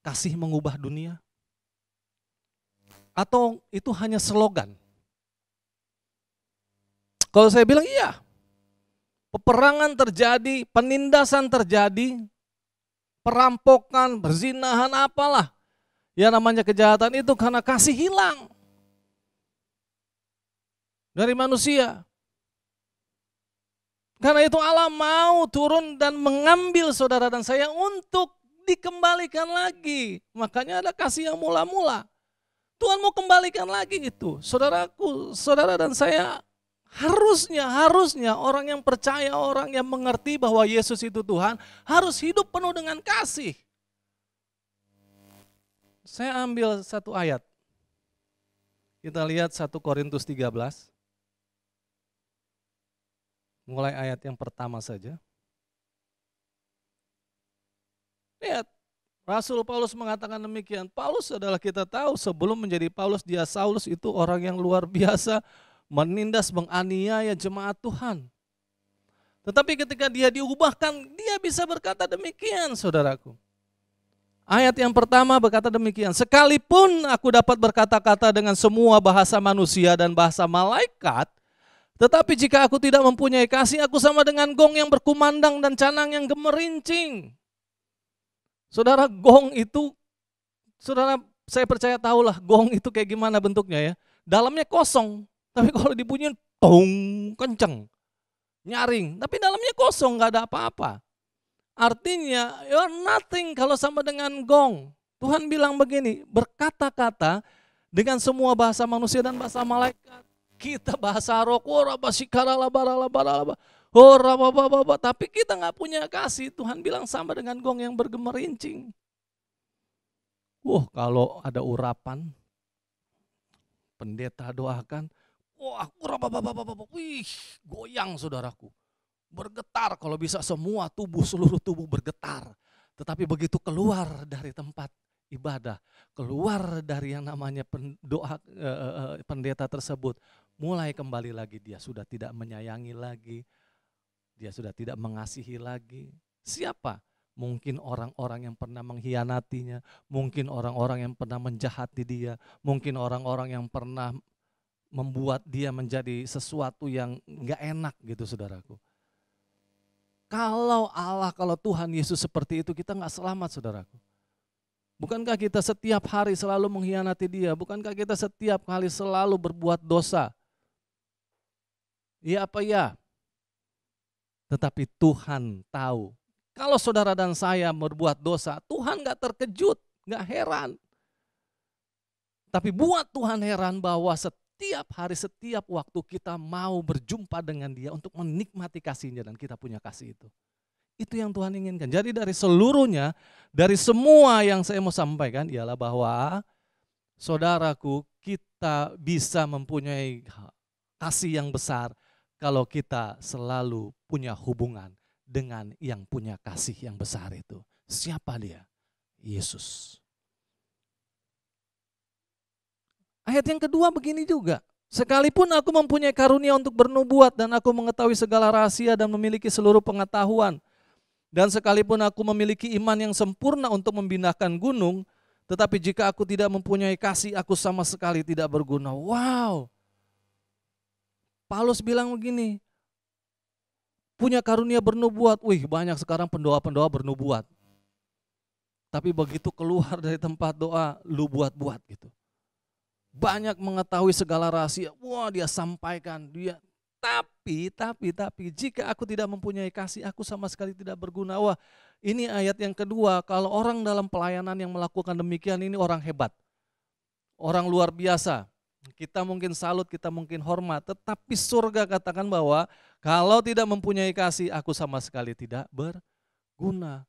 kasih mengubah dunia? Atau itu hanya slogan? Kalau saya bilang iya, peperangan terjadi, penindasan terjadi, perampokan, berzinahan, apalah ya namanya kejahatan itu karena kasih hilang dari manusia. Karena itu Allah mau turun dan mengambil saudara dan saya untuk dikembalikan lagi. Makanya ada kasih yang mula-mula. Tuhan mau kembalikan lagi itu. Saudaraku, saudara dan saya harusnya orang yang percaya, orang yang mengerti bahwa Yesus itu Tuhan harus hidup penuh dengan kasih. Saya ambil satu ayat. Kita lihat 1 Korintus 13. Mulai ayat yang pertama saja. Rasul Paulus mengatakan demikian. Paulus adalah kita tahu sebelum menjadi Paulus, dia Saulus itu orang yang luar biasa, menindas, menganiaya jemaat Tuhan. Tetapi ketika dia diubahkan, dia bisa berkata demikian, saudaraku. Ayat yang pertama berkata demikian, sekalipun aku dapat berkata-kata dengan semua bahasa manusia dan bahasa malaikat, tetapi jika aku tidak mempunyai kasih, aku sama dengan gong yang berkumandang dan canang yang gemerincing. Saudara, gong itu, saudara, saya percaya tahulah gong itu kayak gimana bentuknya ya. Dalamnya kosong, tapi kalau dibunyiin, tong, kenceng, nyaring. Tapi dalamnya kosong, gak ada apa-apa. Artinya, you're nothing kalau sama dengan gong. Tuhan bilang begini, berkata-kata dengan semua bahasa manusia dan bahasa malaikat. Kita bahasa roh, tapi kita nggak punya kasih. Tuhan bilang sama dengan gong yang bergemerincing. Kalau ada urapan, pendeta doakan, goyang saudaraku, bergetar kalau bisa semua seluruh tubuh bergetar. Tetapi begitu keluar dari tempat ibadah, keluar dari yang namanya doa pendeta tersebut, mulai kembali lagi dia sudah tidak menyayangi lagi, dia sudah tidak mengasihi lagi. Siapa? Mungkin orang-orang yang pernah mengkhianatinya, mungkin orang-orang yang pernah menjahati dia, mungkin orang-orang yang pernah membuat dia menjadi sesuatu yang gak enak gitu saudaraku. Kalau Tuhan Yesus seperti itu, kita gak selamat saudaraku. Bukankah kita setiap hari selalu mengkhianati dia? Bukankah kita setiap kali selalu berbuat dosa? Iya apa ya? Tetapi Tuhan tahu. Kalau saudara dan saya berbuat dosa, Tuhan gak terkejut, gak heran. Tapi buat Tuhan heran bahwa setiap hari, setiap waktu kita mau berjumpa dengan dia untuk menikmati kasihnya dan kita punya kasih itu. Itu yang Tuhan inginkan. Jadi dari seluruhnya, dari semua yang saya mau sampaikan ialah bahwa saudaraku, kita bisa mempunyai kasih yang besar kalau kita selalu punya hubungan dengan yang punya kasih yang besar itu. Siapa dia? Yesus. Ayat yang kedua begini juga. Sekalipun aku mempunyai karunia untuk bernubuat dan aku mengetahui segala rahasia dan memiliki seluruh pengetahuan, dan sekalipun aku memiliki iman yang sempurna untuk membinakan gunung, tetapi jika aku tidak mempunyai kasih, aku sama sekali tidak berguna. Wow. Paulus bilang begini, punya karunia bernubuat. Banyak sekarang pendoa-pendoa bernubuat. Tapi begitu keluar dari tempat doa, lu buat-buat gitu. Banyak mengetahui segala rahasia. Dia sampaikan, dia. Tapi jika aku tidak mempunyai kasih, aku sama sekali tidak berguna. Ini ayat yang kedua, kalau orang dalam pelayanan yang melakukan demikian, ini orang hebat. Orang luar biasa. Kita mungkin salut, kita mungkin hormat. Tetapi surga katakan bahwa kalau tidak mempunyai kasih, aku sama sekali tidak berguna.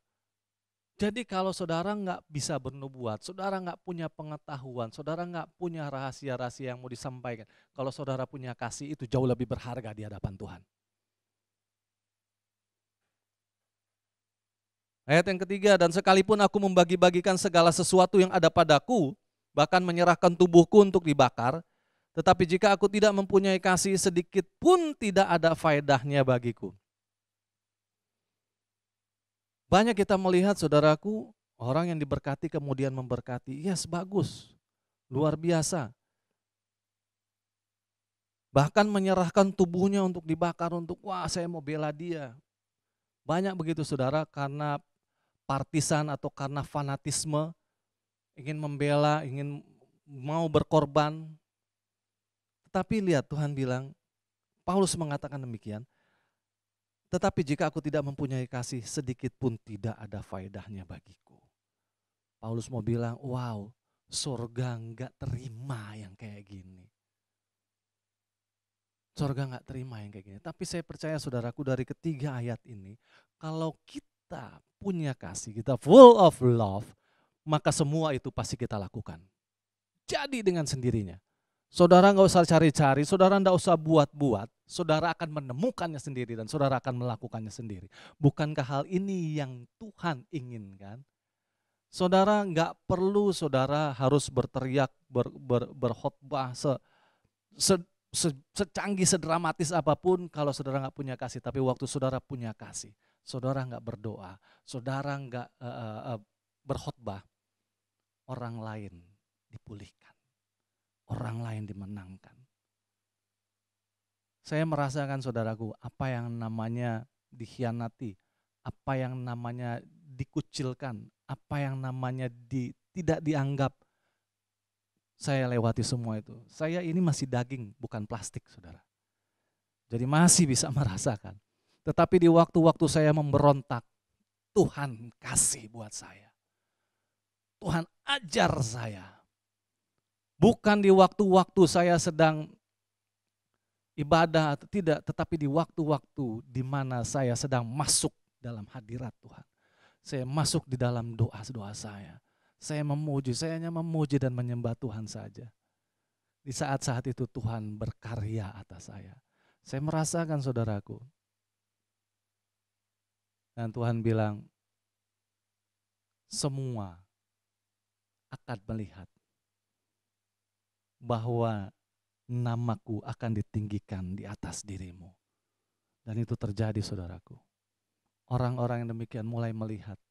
Jadi kalau saudara nggak bisa bernubuat, saudara nggak punya pengetahuan, saudara nggak punya rahasia-rahasia yang mau disampaikan. Kalau saudara punya kasih, itu jauh lebih berharga di hadapan Tuhan. Ayat yang ketiga, dan sekalipun aku membagi-bagikan segala sesuatu yang ada padaku, bahkan menyerahkan tubuhku untuk dibakar, tetapi jika aku tidak mempunyai kasih, sedikit pun tidak ada faedahnya bagiku. Banyak kita melihat saudaraku, orang yang diberkati kemudian memberkati. Yes, bagus, luar biasa. Bahkan menyerahkan tubuhnya untuk dibakar, untuk saya mau bela dia. Banyak begitu saudara, karena partisan atau karena fanatisme, ingin membela, ingin mau berkorban. Tetapi lihat Tuhan bilang, Paulus mengatakan demikian, tetapi jika aku tidak mempunyai kasih, sedikit pun tidak ada faedahnya bagiku. Paulus mau bilang, surga enggak terima yang kayak gini. Surga enggak terima yang kayak gini. Tapi saya percaya saudaraku, dari ketiga ayat ini, kalau kita punya kasih, kita full of love, maka semua itu pasti kita lakukan. Jadi dengan sendirinya. Saudara nggak usah cari-cari, saudara nggak usah buat-buat, saudara akan menemukannya sendiri dan saudara akan melakukannya sendiri. Bukankah hal ini yang Tuhan inginkan? Saudara nggak perlu saudara harus berteriak, berkhotbah secanggih, sedramatis apapun kalau saudara nggak punya kasih. Tapi waktu saudara punya kasih, saudara nggak berdoa, saudara nggak berkhotbah, orang lain dipulihkan, orang lain dimenangkan. Saya merasakan saudaraku, apa yang namanya dikhianati, apa yang namanya dikucilkan, apa yang namanya tidak dianggap, saya lewati semua itu. Saya ini masih daging, bukan plastik, saudara. Jadi masih bisa merasakan. Tetapi di waktu-waktu saya memberontak, Tuhan kasih buat saya. Tuhan ajar saya. Bukan di waktu-waktu saya sedang ibadah atau tidak, tetapi di waktu-waktu di mana saya sedang masuk dalam hadirat Tuhan. Saya masuk di dalam doa-doa saya. Saya memuji, saya hanya memuji dan menyembah Tuhan saja. Di saat-saat itu Tuhan berkarya atas saya. Saya merasakan saudaraku. Dan Tuhan bilang, semua akan melihat bahwa namaku akan ditinggikan di atas dirimu. Dan itu terjadi saudaraku. Orang-orang yang demikian mulai melihat,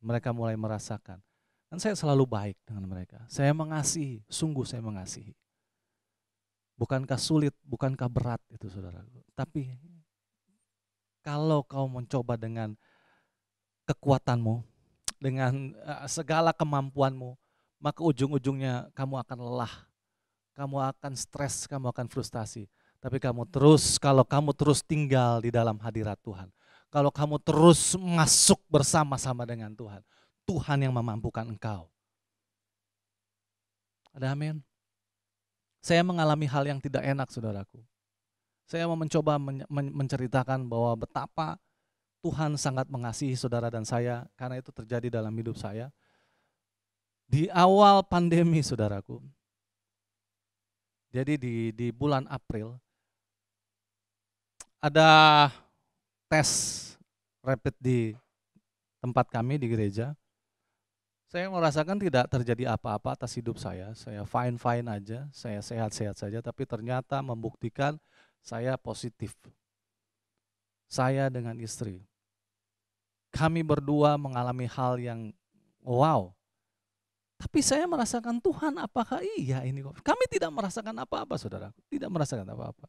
mereka mulai merasakan. Dan saya selalu baik dengan mereka. Saya mengasihi, sungguh saya mengasihi. Bukankah sulit, bukankah berat itu saudaraku. Tapi kalau kau mencoba dengan kekuatanmu, dengan segala kemampuanmu, maka ujung-ujungnya kamu akan lelah. Kamu akan stres, kamu akan frustasi. Tapi kalau kamu terus tinggal di dalam hadirat Tuhan, kalau kamu terus masuk bersama-sama dengan Tuhan, Tuhan yang memampukan engkau. Ada amin? Saya mengalami hal yang tidak enak saudaraku. Saya mau mencoba menceritakan bahwa betapa Tuhan sangat mengasihi saudara dan saya, karena itu terjadi dalam hidup saya. Di awal pandemi saudaraku, jadi di bulan April, ada tes rapid di tempat kami di gereja. Saya merasakan tidak terjadi apa-apa atas hidup saya fine-fine aja, saya sehat-sehat saja, tapi ternyata membuktikan saya positif. Saya dengan istri. Kami berdua mengalami hal yang wow. Tapi saya merasakan Tuhan, apakah iya ini? Kami tidak merasakan apa-apa saudaraku, tidak merasakan apa-apa.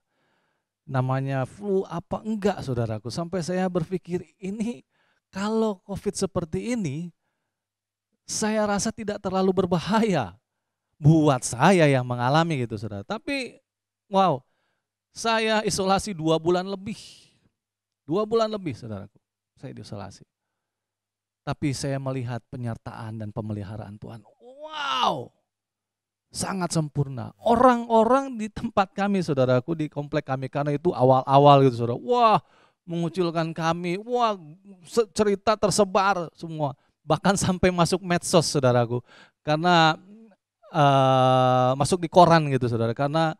Namanya flu apa enggak saudaraku, sampai saya berpikir ini kalau COVID seperti ini, saya rasa tidak terlalu berbahaya buat saya yang mengalami gitu saudara. Tapi wow, saya isolasi 2 bulan lebih. 2 bulan lebih saudaraku, saya diisolasi. Tapi saya melihat penyertaan dan pemeliharaan Tuhan. Wow, sangat sempurna. Orang-orang di tempat kami saudaraku, di komplek kami, karena itu awal-awal gitu saudara. Wah, mengucilkan kami, wah cerita tersebar semua. Bahkan sampai masuk medsos saudaraku. Karena masuk di koran gitu saudara. Karena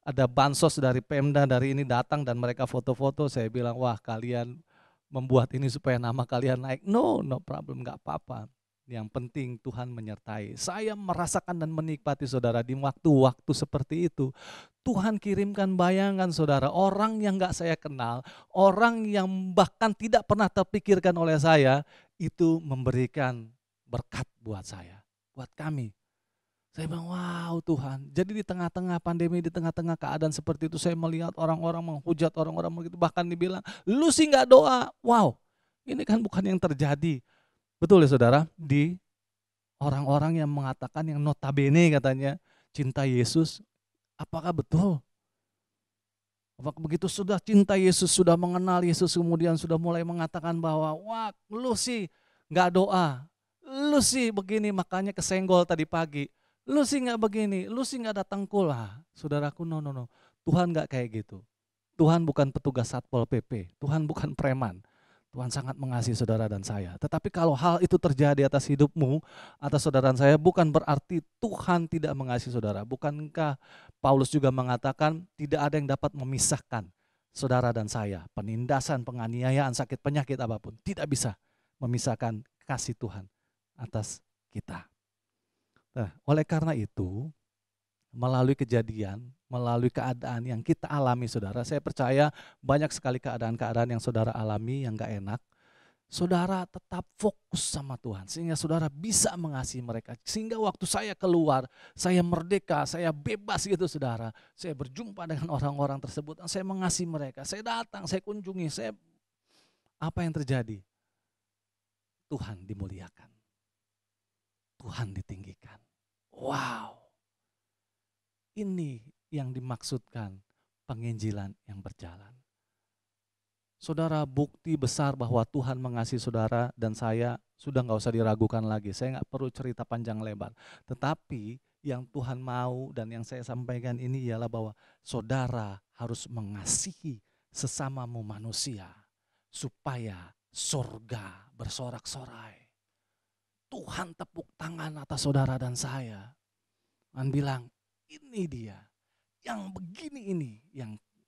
ada bansos dari Pemda, dari ini datang dan mereka foto-foto. Saya bilang, wah kalian membuat ini supaya nama kalian naik. No problem, gak apa-apa. Yang penting Tuhan menyertai. Saya merasakan dan menikmati saudara di waktu-waktu seperti itu. Tuhan kirimkan bayangan saudara, orang yang gak saya kenal, orang yang bahkan tidak pernah terpikirkan oleh saya, itu memberikan berkat buat saya, buat kami. Saya bilang, wow Tuhan. Jadi di tengah-tengah pandemi, di tengah-tengah keadaan seperti itu, saya melihat orang-orang menghujat, orang-orang begitu, bahkan dibilang, lu sih gak doa. Wow, ini kan bukan yang terjadi. Betul ya saudara, di orang-orang yang mengatakan, yang notabene katanya cinta Yesus, apakah betul? Apakah begitu sudah cinta Yesus, sudah mengenal Yesus, kemudian sudah mulai mengatakan bahwa, wah lu sih gak doa, lu sih begini, makanya kesenggol tadi pagi. Lu sih gak begini, lu sih gak datang kulah. Saudaraku, no. Tuhan gak kayak gitu. Tuhan bukan petugas Satpol PP, Tuhan bukan preman. Tuhan sangat mengasihi saudara dan saya. Tetapi kalau hal itu terjadi atas hidupmu, atas saudara dan saya, bukan berarti Tuhan tidak mengasihi saudara. Bukankah Paulus juga mengatakan tidak ada yang dapat memisahkan saudara dan saya. Penindasan, penganiayaan, sakit, penyakit apapun. Tidak bisa memisahkan kasih Tuhan atas kita. Nah, oleh karena itu, melalui kejadian, melalui keadaan yang kita alami saudara, saya percaya banyak sekali keadaan-keadaan yang saudara alami yang gak enak. Saudara tetap fokus sama Tuhan sehingga saudara bisa mengasihi mereka. Sehingga waktu saya keluar, saya merdeka, saya bebas gitu saudara. Saya berjumpa dengan orang-orang tersebut, saya mengasihi mereka. Saya datang, saya kunjungi, apa yang terjadi? Tuhan dimuliakan. Tuhan ditinggikan. Wow. Ini yang dimaksudkan penginjilan yang berjalan. Saudara, bukti besar bahwa Tuhan mengasihi saudara dan saya sudah gak usah diragukan lagi. Saya gak perlu cerita panjang lebar. Tetapi yang Tuhan mau dan yang saya sampaikan ini ialah bahwa saudara harus mengasihi sesamamu manusia supaya surga bersorak-sorai. Tuhan tepuk tangan atas saudara dan saya. Dan bilang, ini dia, yang begini ini,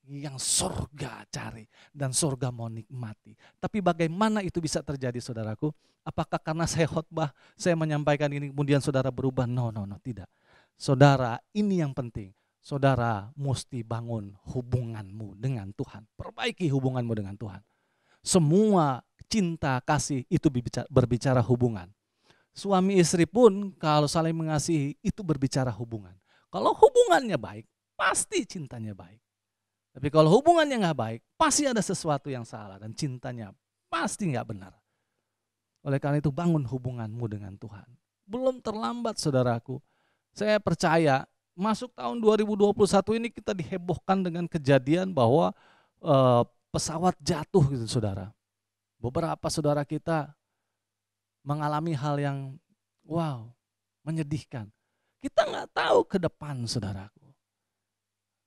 yang surga cari dan surga mau nikmati. Tapi bagaimana itu bisa terjadi saudaraku? Apakah karena saya khotbah, saya menyampaikan ini kemudian saudara berubah? No, tidak. Saudara, ini yang penting. Saudara mesti bangun hubunganmu dengan Tuhan. Perbaiki hubunganmu dengan Tuhan. Semua cinta, kasih itu berbicara hubungan. Suami istri pun kalau saling mengasihi itu berbicara hubungan. Kalau hubungannya baik, pasti cintanya baik. Tapi kalau hubungannya nggak baik, pasti ada sesuatu yang salah dan cintanya pasti nggak benar. Oleh karena itu bangun hubunganmu dengan Tuhan. Belum terlambat saudaraku. Saya percaya masuk tahun 2021 ini kita dihebohkan dengan kejadian bahwa pesawat jatuh gitu saudara. Beberapa saudara kita mengalami hal yang wow, menyedihkan. Kita nggak tahu ke depan saudaraku.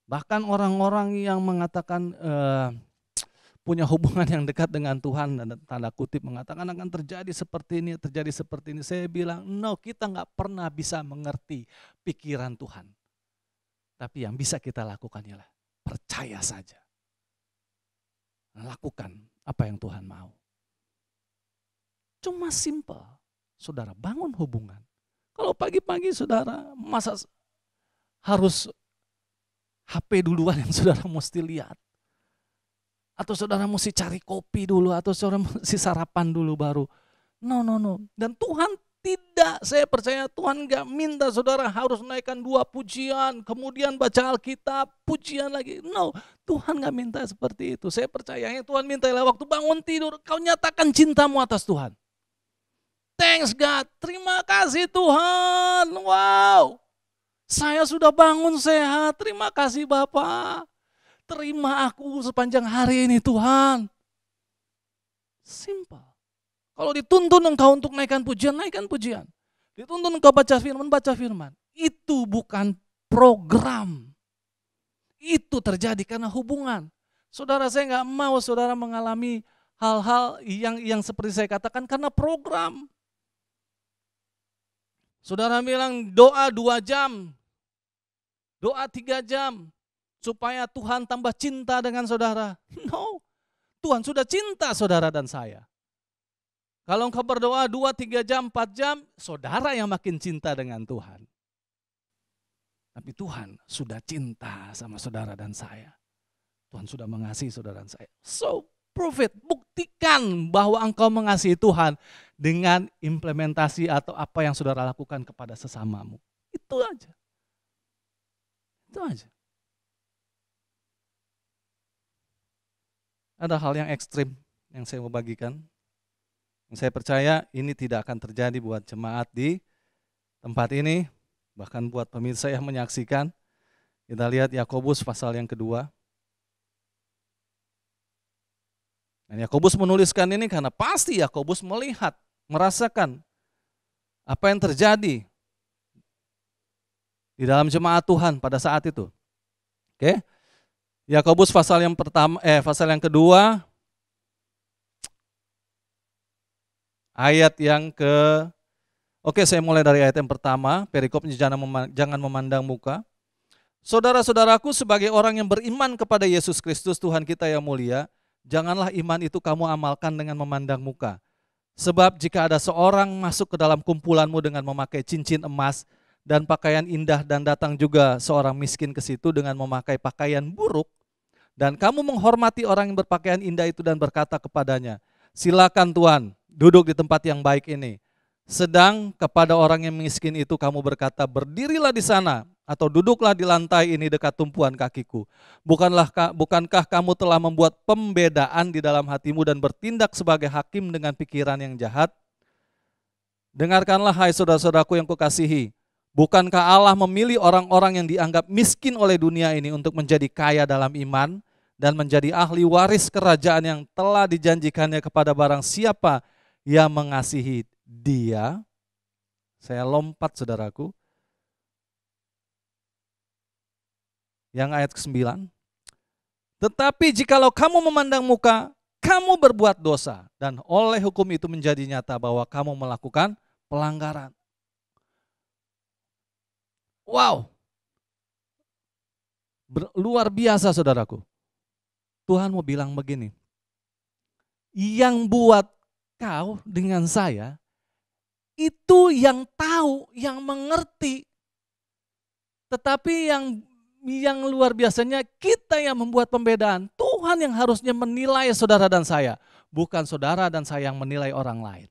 Bahkan orang-orang yang mengatakan punya hubungan yang dekat dengan Tuhan dan tanda kutip mengatakan akan terjadi seperti ini, terjadi seperti ini. Saya bilang, no, kita nggak pernah bisa mengerti pikiran Tuhan. Tapi yang bisa kita lakukan ialah percaya saja. Lakukan apa yang Tuhan mau. Cuma simple, saudara bangun hubungan. Kalau pagi-pagi saudara masa harus HP duluan yang saudara mesti lihat. Atau saudara mesti cari kopi dulu, atau saudara mesti sarapan dulu baru. No. Dan Tuhan tidak, saya percaya Tuhan gak minta saudara harus naikkan 2 pujian, kemudian baca Alkitab, pujian lagi. No, Tuhan gak minta seperti itu. Saya percaya yang Tuhan minta ialah waktu bangun tidur, kau nyatakan cintamu atas Tuhan. Thanks God, terima kasih Tuhan, wow. Saya sudah bangun sehat, terima kasih Bapak. Terima aku sepanjang hari ini Tuhan. Simple. Kalau dituntun engkau untuk naikkan pujian, naikkan pujian. Dituntun engkau baca firman, baca firman. Itu bukan program. Itu terjadi karena hubungan. Saudara, saya nggak mau saudara mengalami hal-hal yang seperti saya katakan karena program. Saudara bilang doa 2 jam. Doa 3 jam supaya Tuhan tambah cinta dengan saudara. No, Tuhan sudah cinta saudara dan saya. Kalau engkau berdoa 2, 3 jam, 4 jam, saudara yang makin cinta dengan Tuhan. Tapi Tuhan sudah cinta sama saudara dan saya. Tuhan sudah mengasihi saudara dan saya. So, prove it, buktikan bahwa engkau mengasihi Tuhan dengan implementasi atau apa yang saudara lakukan kepada sesamamu. Itu aja. Itu aja. Ada hal yang ekstrim yang saya mau bagikan. Yang saya percaya ini tidak akan terjadi buat jemaat di tempat ini. Bahkan buat pemirsa yang menyaksikan. Kita lihat Yakobus pasal yang kedua. Dan Yakobus menuliskan ini karena pasti Yakobus melihat, merasakan apa yang terjadi di dalam jemaat Tuhan pada saat itu. Oke. Yakobus pasal yang pertama pasal yang kedua ayat yang saya mulai dari ayat yang pertama, perikopnya jangan memandang muka. Saudara-saudaraku, sebagai orang yang beriman kepada Yesus Kristus Tuhan kita yang mulia, janganlah iman itu kamu amalkan dengan memandang muka. Sebab jika ada seorang masuk ke dalam kumpulanmu dengan memakai cincin emas dan pakaian indah, dan datang juga seorang miskin ke situ dengan memakai pakaian buruk, dan kamu menghormati orang yang berpakaian indah itu dan berkata kepadanya, silakan Tuhan, duduk di tempat yang baik ini. Sedang kepada orang yang miskin itu kamu berkata, berdirilah di sana atau duduklah di lantai ini dekat tumpuan kakiku. Bukankah kamu telah membuat pembedaan di dalam hatimu dan bertindak sebagai hakim dengan pikiran yang jahat? Dengarkanlah hai saudara-saudaraku yang kukasihi. Bukankah Allah memilih orang-orang yang dianggap miskin oleh dunia ini untuk menjadi kaya dalam iman dan menjadi ahli waris kerajaan yang telah dijanjikannya kepada barang siapa yang mengasihi Dia? Saya lompat saudaraku. Yang ayat ke-9. Tetapi jikalau kamu memandang muka, kamu berbuat dosa, dan oleh hukum itu menjadi nyata bahwa kamu melakukan pelanggaran. Wow, luar biasa saudaraku. Tuhan mau bilang begini, yang buat kau dengan saya, itu yang tahu, yang mengerti. Tetapi yang luar biasanya kita yang membuat pembedaan. Tuhan yang harusnya menilai saudara dan saya, bukan saudara dan saya yang menilai orang lain.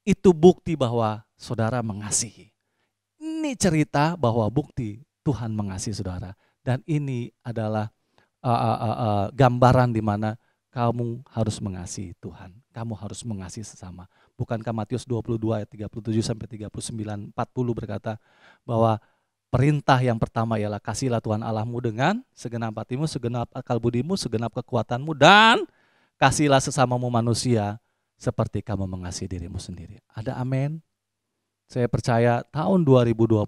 Itu bukti bahwa saudara mengasihi. Ini cerita bahwa bukti Tuhan mengasihi saudara. Dan ini adalah gambaran di mana kamu harus mengasihi Tuhan. Kamu harus mengasihi sesama. Bukankah Matius 22 ayat 37 sampai 39, 40 berkata bahwa perintah yang pertama ialah kasihilah Tuhan Allahmu dengan segenap hatimu, segenap akal budimu, segenap kekuatanmu, dan kasihilah sesamamu manusia seperti kamu mengasihi dirimu sendiri. Ada amin? Saya percaya tahun 2021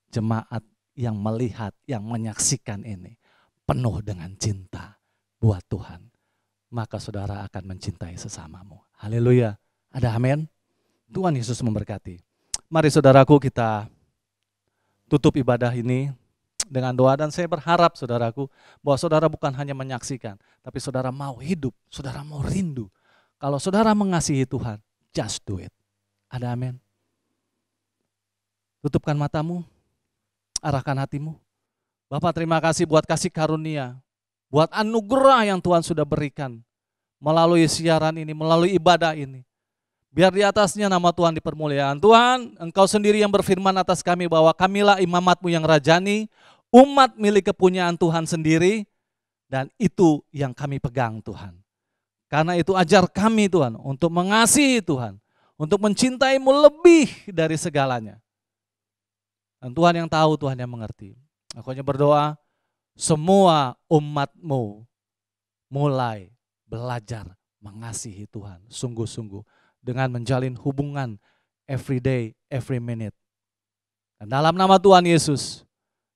jemaat yang melihat, yang menyaksikan ini penuh dengan cinta buat Tuhan. Maka saudara akan mencintai sesamamu. Haleluya. Ada amin? Tuhan Yesus memberkati. Mari saudaraku kita tutup ibadah ini dengan doa, dan saya berharap saudaraku bahwa saudara bukan hanya menyaksikan, tapi saudara mau hidup, saudara mau rindu. Kalau saudara mengasihi Tuhan, just do it. Ada amin? Tutupkan matamu, arahkan hatimu. Bapak terima kasih buat kasih karunia, buat anugerah yang Tuhan sudah berikan melalui siaran ini, melalui ibadah ini. Biar di atasnya nama Tuhan dipermuliakan. Tuhan, Engkau sendiri yang berfirman atas kami bahwa kamilah imamat-Mu yang rajani, umat milik kepunyaan Tuhan sendiri, dan itu yang kami pegang Tuhan. Karena itu ajar kami Tuhan untuk mengasihi Tuhan, untuk mencintai-Mu lebih dari segalanya. Dan Tuhan yang tahu, Tuhan yang mengerti. Aku hanya berdoa, semua umat-Mu mulai belajar mengasihi Tuhan sungguh-sungguh, dengan menjalin hubungan every day, every minute. Dan dalam nama Tuhan Yesus,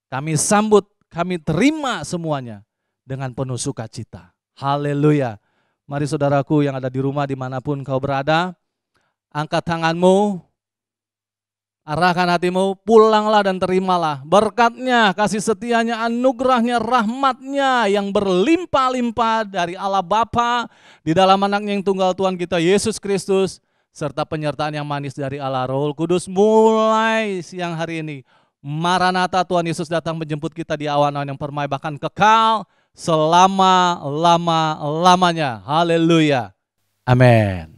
kami sambut, kami terima semuanya dengan penuh sukacita. Haleluya. Mari saudaraku yang ada di rumah dimanapun kau berada, angkat tanganmu, arahkan hatimu, pulanglah dan terimalah berkatnya, kasih setianya, anugerahnya, rahmatnya yang berlimpah-limpah dari Allah Bapa di dalam anaknya yang tunggal Tuhan kita Yesus Kristus, serta penyertaan yang manis dari Allah Roh Kudus mulai siang hari ini. Maranatha, Tuhan Yesus datang menjemput kita di awan-awan yang permai, bahkan kekal selama-lama-lamanya. Haleluya. Amin.